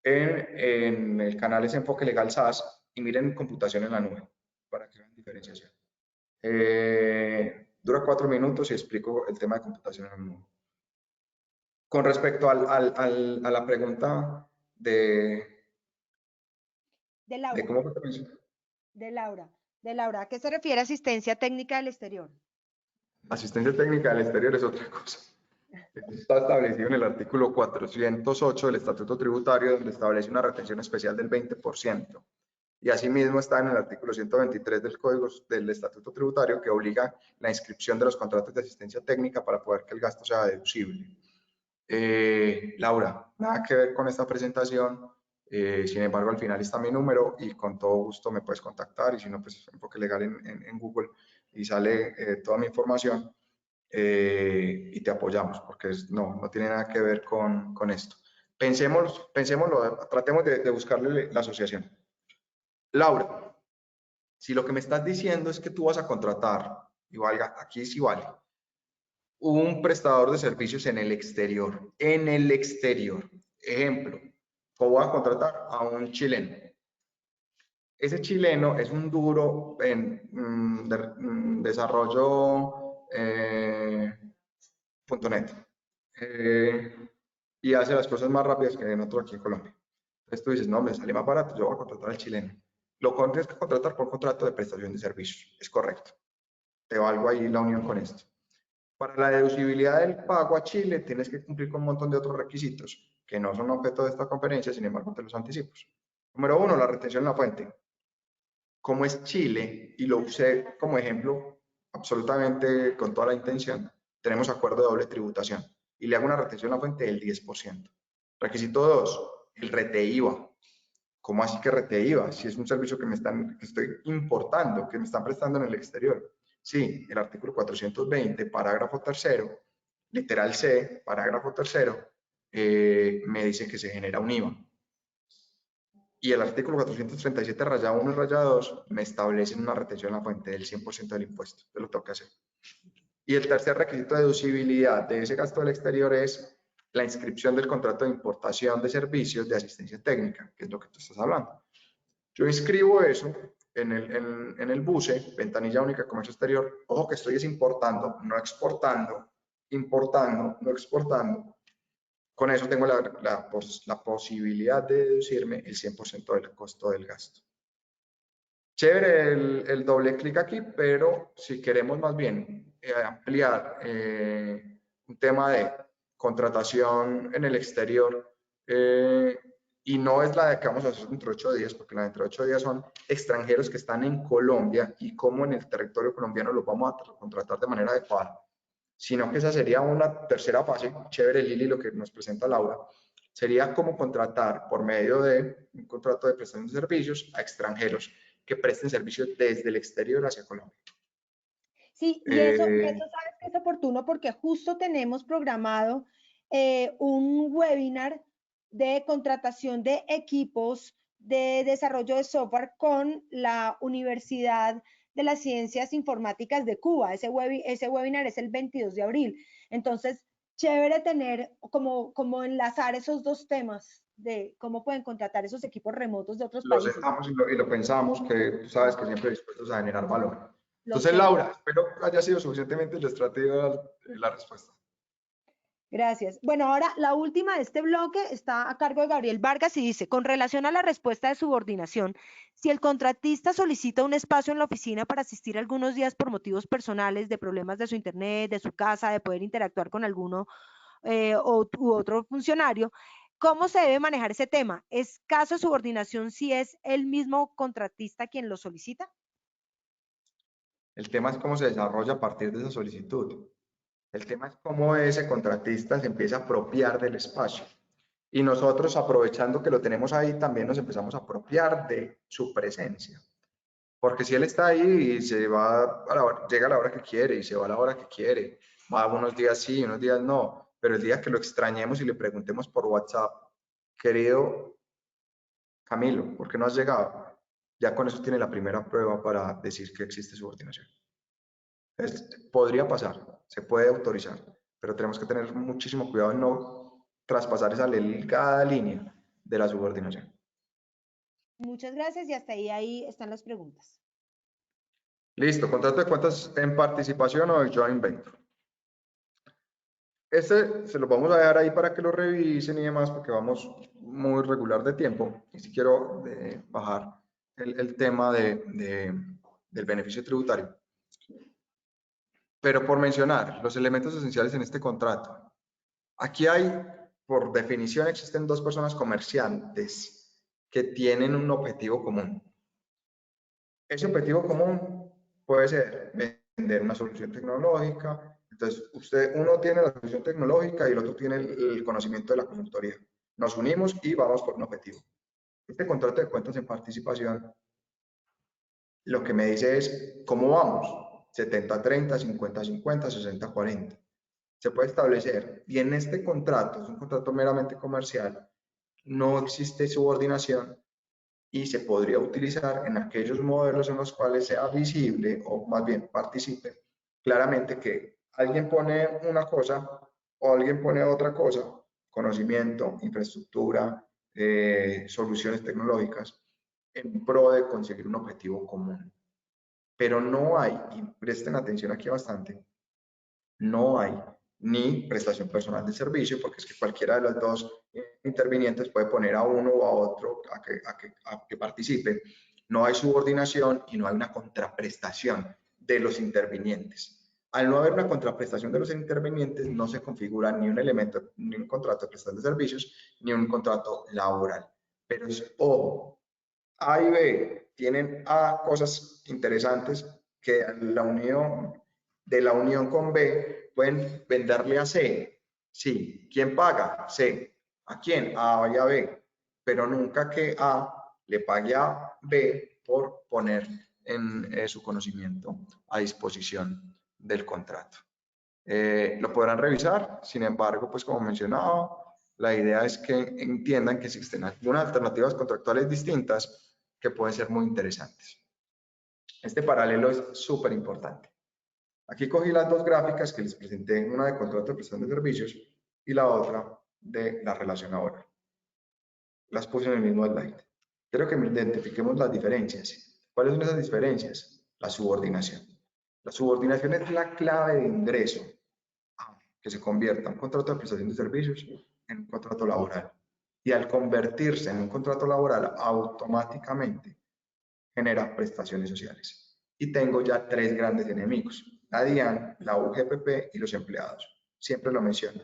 B: en el canal Es Enfoque Legal SAS y miren computación en la nube para que vean diferenciación. Dura 4 minutos y explico el tema de computación en la nube. Con respecto a la pregunta
A: De
B: de
A: Laura,
B: cómo fue que me hizo.
A: de Laura, ¿a qué se refiere asistencia técnica del exterior?
B: Asistencia técnica del exterior es otra cosa. Esto está establecido en el artículo 408 del Estatuto Tributario, donde establece una retención especial del 20%. Y asimismo está en el artículo 123 del Código del Estatuto Tributario, que obliga la inscripción de los contratos de asistencia técnica para poder que el gasto sea deducible. Laura, nada que ver con esta presentación. Sin embargo, al final está mi número y con todo gusto me puedes contactar, y si no, pues enfoque legal en Google y sale toda mi información, y te apoyamos, porque no tiene nada que ver con esto. Pensémoslo, tratemos de buscarle la asociación. Laura, si lo que me estás diciendo es que tú vas a contratar, y valga, aquí sí vale, un prestador de servicios en el exterior. Ejemplo, voy a contratar a un chileno. Ese chileno es un duro en desarrollo .NET, y hace las cosas más rápidas que en otro aquí en Colombia. Entonces tú dices, no, me sale más barato, yo voy a contratar al chileno. Lo tienes que contratar por contrato de prestación de servicios. Es correcto. Te valgo ahí la unión con esto. Para la deducibilidad del pago a Chile tienes que cumplir con un montón de otros requisitos que no son objeto de esta conferencia, sin embargo te los anticipo. Número uno, la retención en la fuente. Como es Chile, y lo usé como ejemplo absolutamente con toda la intención, tenemos acuerdo de doble tributación y le hago una retención en la fuente del 10%. Requisito 2, el rete IVA. ¿Cómo así que rete IVA? Si es un servicio que estoy importando, que me están prestando en el exterior. Sí, el artículo 420, parágrafo tercero, literal C, parágrafo tercero, me dice que se genera un IVA. Y el artículo 437, raya 1 y raya 2, me establecen una retención en la fuente del 100% del impuesto. Yo lo tengo que hacer. Y el tercer requisito de deducibilidad de ese gasto del exterior es la inscripción del contrato de importación de servicios de asistencia técnica, que es lo que tú estás hablando. Yo inscribo eso en el BUSE, Ventanilla Única de Comercio Exterior. Ojo que estoy importando, no exportando, importando, no exportando. Con eso tengo la posibilidad de deducirme el 100% del costo del gasto. Chévere el doble clic aquí, pero si queremos más bien ampliar un tema de contratación en el exterior, y no es la de que vamos a hacer dentro de 8 días, porque la de dentro de 8 días son extranjeros que están en Colombia y cómo en el territorio colombiano los vamos a contratar de manera adecuada, sino que esa sería una tercera fase. Chévere, Lili, lo que nos presenta Laura, sería cómo contratar por medio de un contrato de prestación de servicios a extranjeros que presten servicios desde el exterior hacia Colombia.
A: Sí, y eso sabes que es oportuno porque justo tenemos programado un webinar de contratación de equipos de desarrollo de software con la Universidad de las Ciencias Informáticas de Cuba. Ese webinar es el 22 de abril. Entonces, chévere tener como enlazar esos dos temas de cómo pueden contratar esos equipos remotos de otros
B: Lo
A: países.
B: sentamos y lo pensamos, que tú sabes que siempre dispuestos a generar valor.
A: Lo
B: Entonces,
A: sé.
B: Laura, espero que haya sido suficientemente ilustrativa la respuesta.
A: Gracias. Bueno, ahora la última de este bloque está a cargo de Gabriel Vargas y dice, con relación a la respuesta de subordinación, si el contratista solicita un espacio en la oficina para asistir algunos días por motivos personales, de problemas de su internet, de su casa, de poder interactuar con alguno u otro funcionario, ¿cómo se debe manejar ese tema? ¿Es caso de subordinación si es el mismo contratista quien lo solicita?
B: El tema es cómo se desarrolla a partir de esa solicitud. El tema es cómo ese contratista se empieza a apropiar del espacio. Y nosotros, aprovechando que lo tenemos ahí, también nos empezamos a apropiar de su presencia. Porque si él está ahí y llega a la hora que quiere y se va a la hora que quiere, va unos días sí, unos días no, pero el día que lo extrañemos y le preguntemos por WhatsApp, querido Camilo, ¿por qué no has llegado? Ya con eso tiene la primera prueba para decir que existe subordinación. Podría pasar, se puede autorizar, pero tenemos que tener muchísimo cuidado en no traspasar esa delgada línea de la subordinación.
A: Muchas gracias y hasta ahí están las preguntas.
B: Listo, contrato de cuentas en participación o joint venture. Este se lo vamos a dejar ahí para que lo revisen y demás, porque vamos muy regular de tiempo. Y si quiero bajar el tema del beneficio tributario. Pero por mencionar los elementos esenciales en este contrato. Aquí hay, por definición, existen dos personas comerciantes que tienen un objetivo común. Ese objetivo común puede ser vender una solución tecnológica. Entonces, uno tiene la solución tecnológica y el otro tiene el conocimiento de la consultoría. Nos unimos y vamos por un objetivo. Este contrato de cuentas en participación lo que me dice es cómo vamos. 70-30, 50-50, 60-40. Se puede establecer. Y en este contrato, es un contrato meramente comercial, no existe subordinación y se podría utilizar en aquellos modelos en los cuales sea visible o más bien participe claramente que alguien pone una cosa o alguien pone otra cosa, conocimiento, infraestructura, soluciones tecnológicas, en pro de conseguir un objetivo común. Pero no hay, y presten atención aquí bastante, no hay ni prestación personal de servicio, porque es que cualquiera de los dos intervinientes puede poner a uno o a otro a que participe. No hay subordinación y no hay una contraprestación de los intervinientes. Al no haber una contraprestación de los intervinientes, no se configura ni un elemento, ni un contrato de prestación de servicios, ni un contrato laboral. Pero es, ojo, A y B tienen A cosas interesantes que la unión de la unión con B pueden venderle a C. Sí, ¿quién paga? C. ¿A quién? A y a B. Pero nunca que A le pague a B por poner en su conocimiento a disposición del contrato. Lo podrán revisar, sin embargo, pues como mencionaba, la idea es que entiendan que existen algunas alternativas contractuales distintas que pueden ser muy interesantes. Este paralelo es súper importante. Aquí cogí las dos gráficas que les presenté, una de contrato de prestación de servicios y la otra de la relación laboral. Las puse en el mismo slide. Quiero que identifiquemos las diferencias. ¿Cuáles son esas diferencias? La subordinación. La subordinación es la clave de ingreso a que se convierta un contrato de prestación de servicios en un contrato laboral. Y al convertirse en un contrato laboral, automáticamente genera prestaciones sociales. Y tengo ya tres grandes enemigos: la DIAN, la UGPP y los empleados. Siempre lo menciono.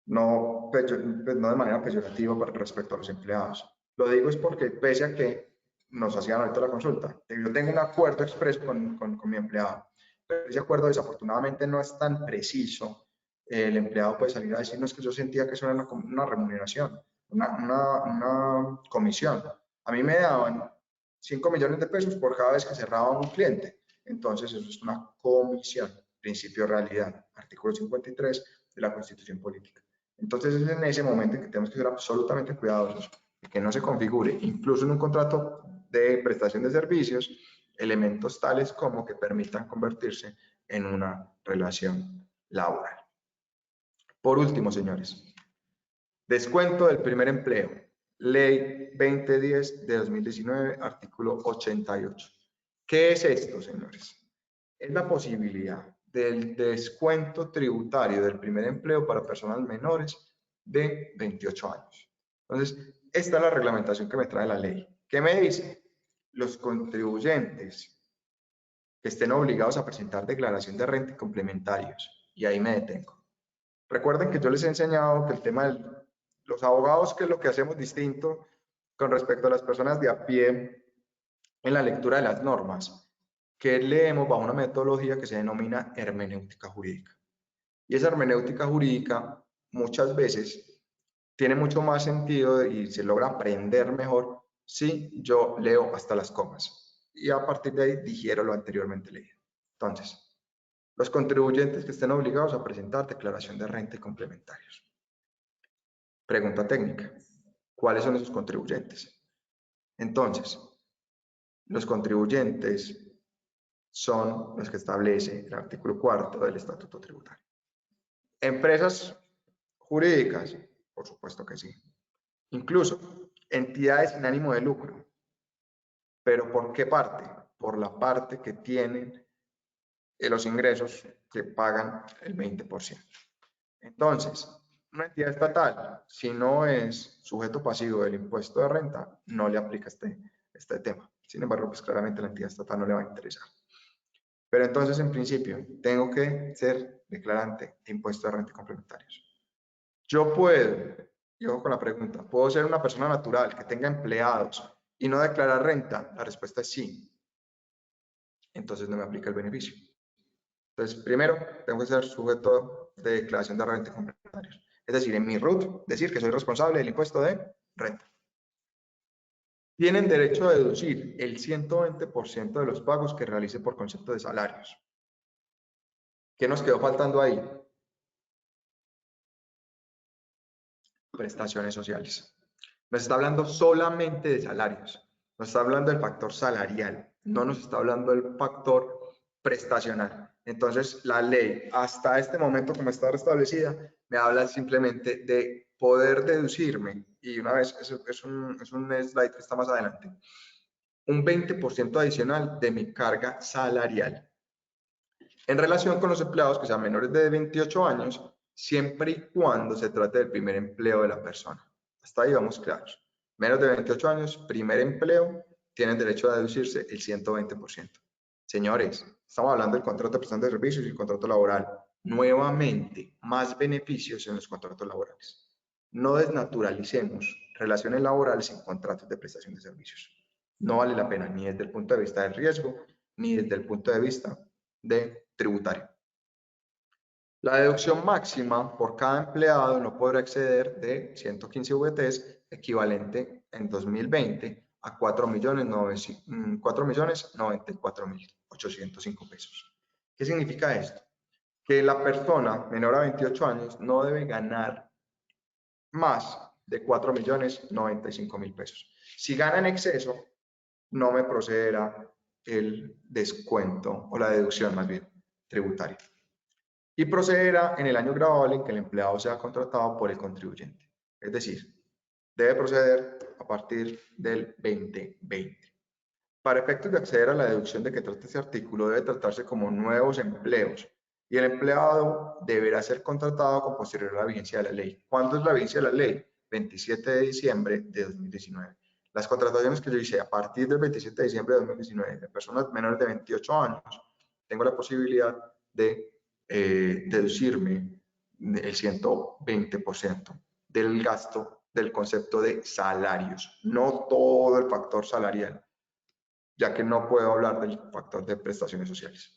B: No, no de manera peyorativa respecto a los empleados. Lo digo es porque pese a que nos hacían ahorita la consulta, yo tengo un acuerdo expreso con mi empleado, pero ese acuerdo desafortunadamente no es tan preciso. El empleado puede salir a decirnos que yo sentía que eso era una remuneración, una comisión. A mí me daban 5 millones de pesos por cada vez que cerraba un cliente. Entonces eso es una comisión, principio de realidad, artículo 53 de la Constitución Política. Entonces es en ese momento en que tenemos que ser absolutamente cuidadosos de que no se configure, incluso en un contrato de prestación de servicios, elementos tales como que permitan convertirse en una relación laboral. Por último, señores, descuento del primer empleo. Ley 2010 de 2019, artículo 88. ¿Qué es esto, señores? Es la posibilidad del descuento tributario del primer empleo para personas menores de 28 años. Entonces, esta es la reglamentación que me trae la ley. ¿Qué me dice? Los contribuyentes que estén obligados a presentar declaración de renta y complementarios. Y ahí me detengo. Recuerden que yo les he enseñado que el tema de los abogados, que es lo que hacemos distinto con respecto a las personas de a pie en la lectura de las normas, que leemos bajo una metodología que se denomina hermenéutica jurídica. Y esa hermenéutica jurídica muchas veces tiene mucho más sentido y se logra aprender mejor si yo leo hasta las comas. Y a partir de ahí digiero lo anteriormente leído. Entonces, los contribuyentes que estén obligados a presentar declaración de renta y complementarios. Pregunta técnica. ¿Cuáles son esos contribuyentes? Entonces, los contribuyentes son los que establece el artículo 4 del Estatuto Tributario. Empresas jurídicas, por supuesto que sí. Incluso entidades sin ánimo de lucro. ¿Pero por qué parte? Por la parte que tienen los ingresos que pagan el 20%. Entonces, una entidad estatal, si no es sujeto pasivo del impuesto de renta, no le aplica este tema. Sin embargo, pues claramente la entidad estatal no le va a interesar. Pero entonces, en principio, tengo que ser declarante de impuesto de renta y complementarios. Yo puedo, yo con la pregunta, ¿puedo ser una persona natural que tenga empleados y no declarar renta? La respuesta es sí. Entonces no me aplica el beneficio. Entonces, primero, tengo que ser sujeto de declaración de renta y complementarios. Es decir, en mi RUT, decir que soy responsable del impuesto de renta. Tienen derecho a deducir el 120% de los pagos que realice por concepto de salarios. ¿Qué nos quedó faltando ahí? Prestaciones sociales. Nos está hablando solamente de salarios. Nos está hablando del factor salarial. No nos está hablando del factor prestacional. Entonces, la ley, hasta este momento, como está restablecida, me habla simplemente de poder deducirme, y una vez, es un slide que está más adelante, un 20% adicional de mi carga salarial. En relación con los empleados que sean menores de 28 años, siempre y cuando se trate del primer empleo de la persona. Hasta ahí vamos claros. Menos de 28 años, primer empleo, tienen derecho a deducirse el 120%. Señores, estamos hablando del contrato de prestación de servicios y el contrato laboral. Nuevamente, más beneficios en los contratos laborales. No desnaturalicemos relaciones laborales en contratos de prestación de servicios. No vale la pena ni desde el punto de vista del riesgo, ni desde el punto de vista de tributario. La deducción máxima por cada empleado no podrá exceder de 115 VTs, equivalente en 2020 a 4.094.805 pesos. ¿Qué significa esto? Que la persona menor a 28 años no debe ganar más de 4.095.000 pesos. Si gana en exceso, no me procederá el descuento o la deducción más bien tributaria. Y procederá en el año grabable en que el empleado sea contratado por el contribuyente. Es decir, debe proceder a partir del 2020. Para efectos de acceder a la deducción de que trata este artículo, debe tratarse como nuevos empleos y el empleado deberá ser contratado con posterioridad a la vigencia de la ley. ¿Cuándo es la vigencia de la ley? 27 de diciembre de 2019. Las contrataciones que yo hice a partir del 27 de diciembre de 2019 de personas menores de 28 años, tengo la posibilidad de deducirme el 120% del gasto del concepto de salarios, no todo el factor salarial, ya que no puedo hablar del factor de prestaciones sociales.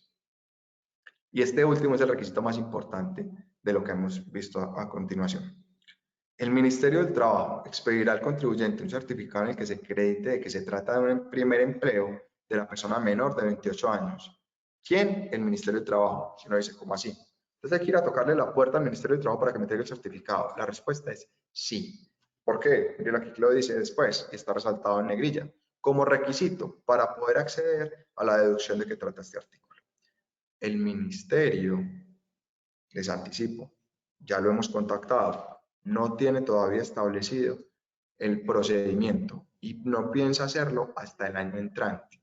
B: Y este último es el requisito más importante de lo que hemos visto a continuación. El Ministerio del Trabajo expedirá al contribuyente un certificado en el que se acredite de que se trata de un primer empleo de la persona menor de 28 años. ¿Quién? El Ministerio del Trabajo. Si uno dice, ¿cómo así? Entonces hay que ir a tocarle la puerta al Ministerio del Trabajo para que me entregue el certificado. La respuesta es sí. ¿Por qué? Miren aquí lo dice después, está resaltado en negrilla, como requisito para poder acceder a la deducción de que trata este artículo. El Ministerio, les anticipo, ya lo hemos contactado, no tiene todavía establecido el procedimiento y no piensa hacerlo hasta el año entrante.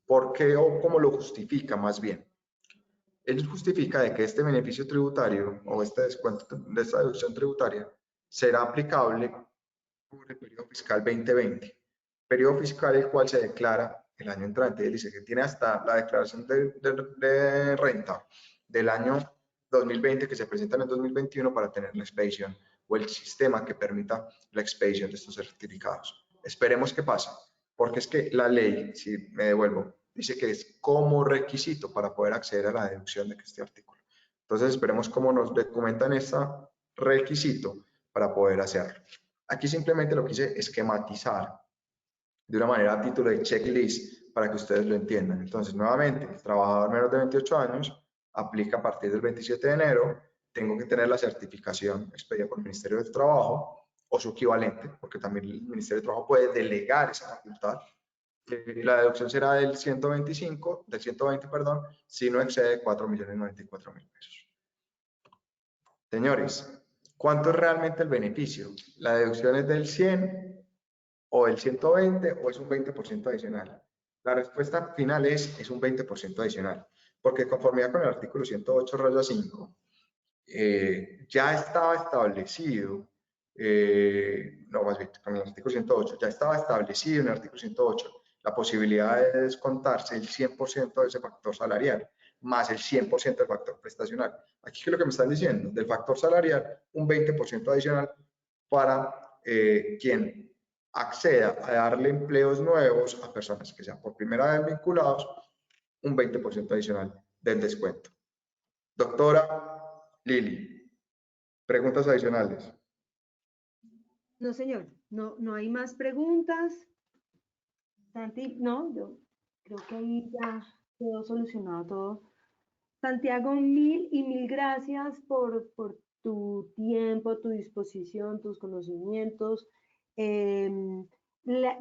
B: ¿Por qué o cómo lo justifica más bien? Él justifica de que este beneficio tributario o este descuento de esta deducción tributaria será aplicable por el periodo fiscal 2020, periodo fiscal el cual se declara el año entrante. Él dice que tiene hasta la declaración de renta del año 2020 que se presenta en el 2021 para tener la expedición o el sistema que permita la expedición de estos certificados. Esperemos que pase, porque es que la ley, si me devuelvo, dice que es como requisito para poder acceder a la deducción de este artículo. Entonces esperemos cómo nos documentan este requisito para poder hacerlo. Aquí simplemente lo quise esquematizar de una manera a título de checklist para que ustedes lo entiendan. Entonces, nuevamente, el trabajador menor de 28 años aplica a partir del 27 de enero, tengo que tener la certificación expedida por el Ministerio del Trabajo o su equivalente, porque también el Ministerio del Trabajo puede delegar esa facultad. La deducción será del 120, perdón, si no excede 4.094.000 pesos. Señores, ¿cuánto es realmente el beneficio? ¿La deducción es del 100 o del 120 o es un 20% adicional? La respuesta final es un 20% adicional, porque conformidad con el artículo 108, raya 5, ya estaba establecido, no más bien, con el artículo 108, ya estaba establecido en el artículo 108 la posibilidad de descontarse el 100% de ese factor salarial, más el 100% del factor prestacional. Aquí, ¿qué es lo que me están diciendo? Del factor salarial, un 20% adicional para quien acceda a darle empleos nuevos a personas que sean por primera vez vinculados, un 20% adicional del descuento. Doctora Lili, preguntas adicionales.
A: No, señor, no hay más preguntas. Santi, no, yo creo que ahí ya quedó solucionado todo. Santiago, mil y mil gracias por tu tiempo, tu disposición, tus conocimientos.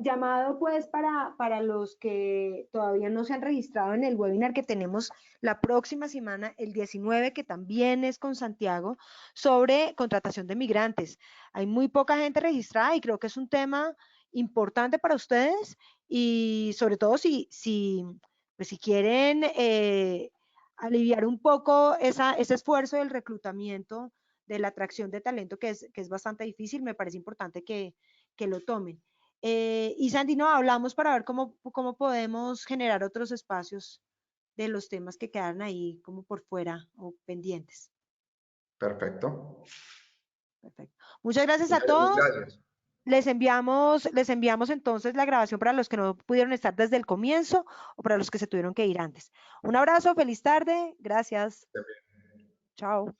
A: Llamado pues para los que todavía no se han registrado en el webinar que tenemos la próxima semana, el 19, que también es con Santiago, sobre contratación de migrantes. Hay muy poca gente registrada y creo que es un tema importante para ustedes y sobre todo pues si quieren aliviar un poco ese esfuerzo del reclutamiento, de la atracción de talento, que es bastante difícil, me parece importante que lo tomen. Y Sandy, no, hablamos para ver cómo podemos generar otros espacios de los temas que quedaron ahí como por fuera o pendientes.
B: Perfecto.
A: Perfecto. Muchas gracias a
B: Mil
A: todos.
B: gracias.
A: Les enviamos entonces la grabación para los que no pudieron estar desde el comienzo o para los que se tuvieron que ir antes. Un abrazo, feliz tarde, gracias. Chao.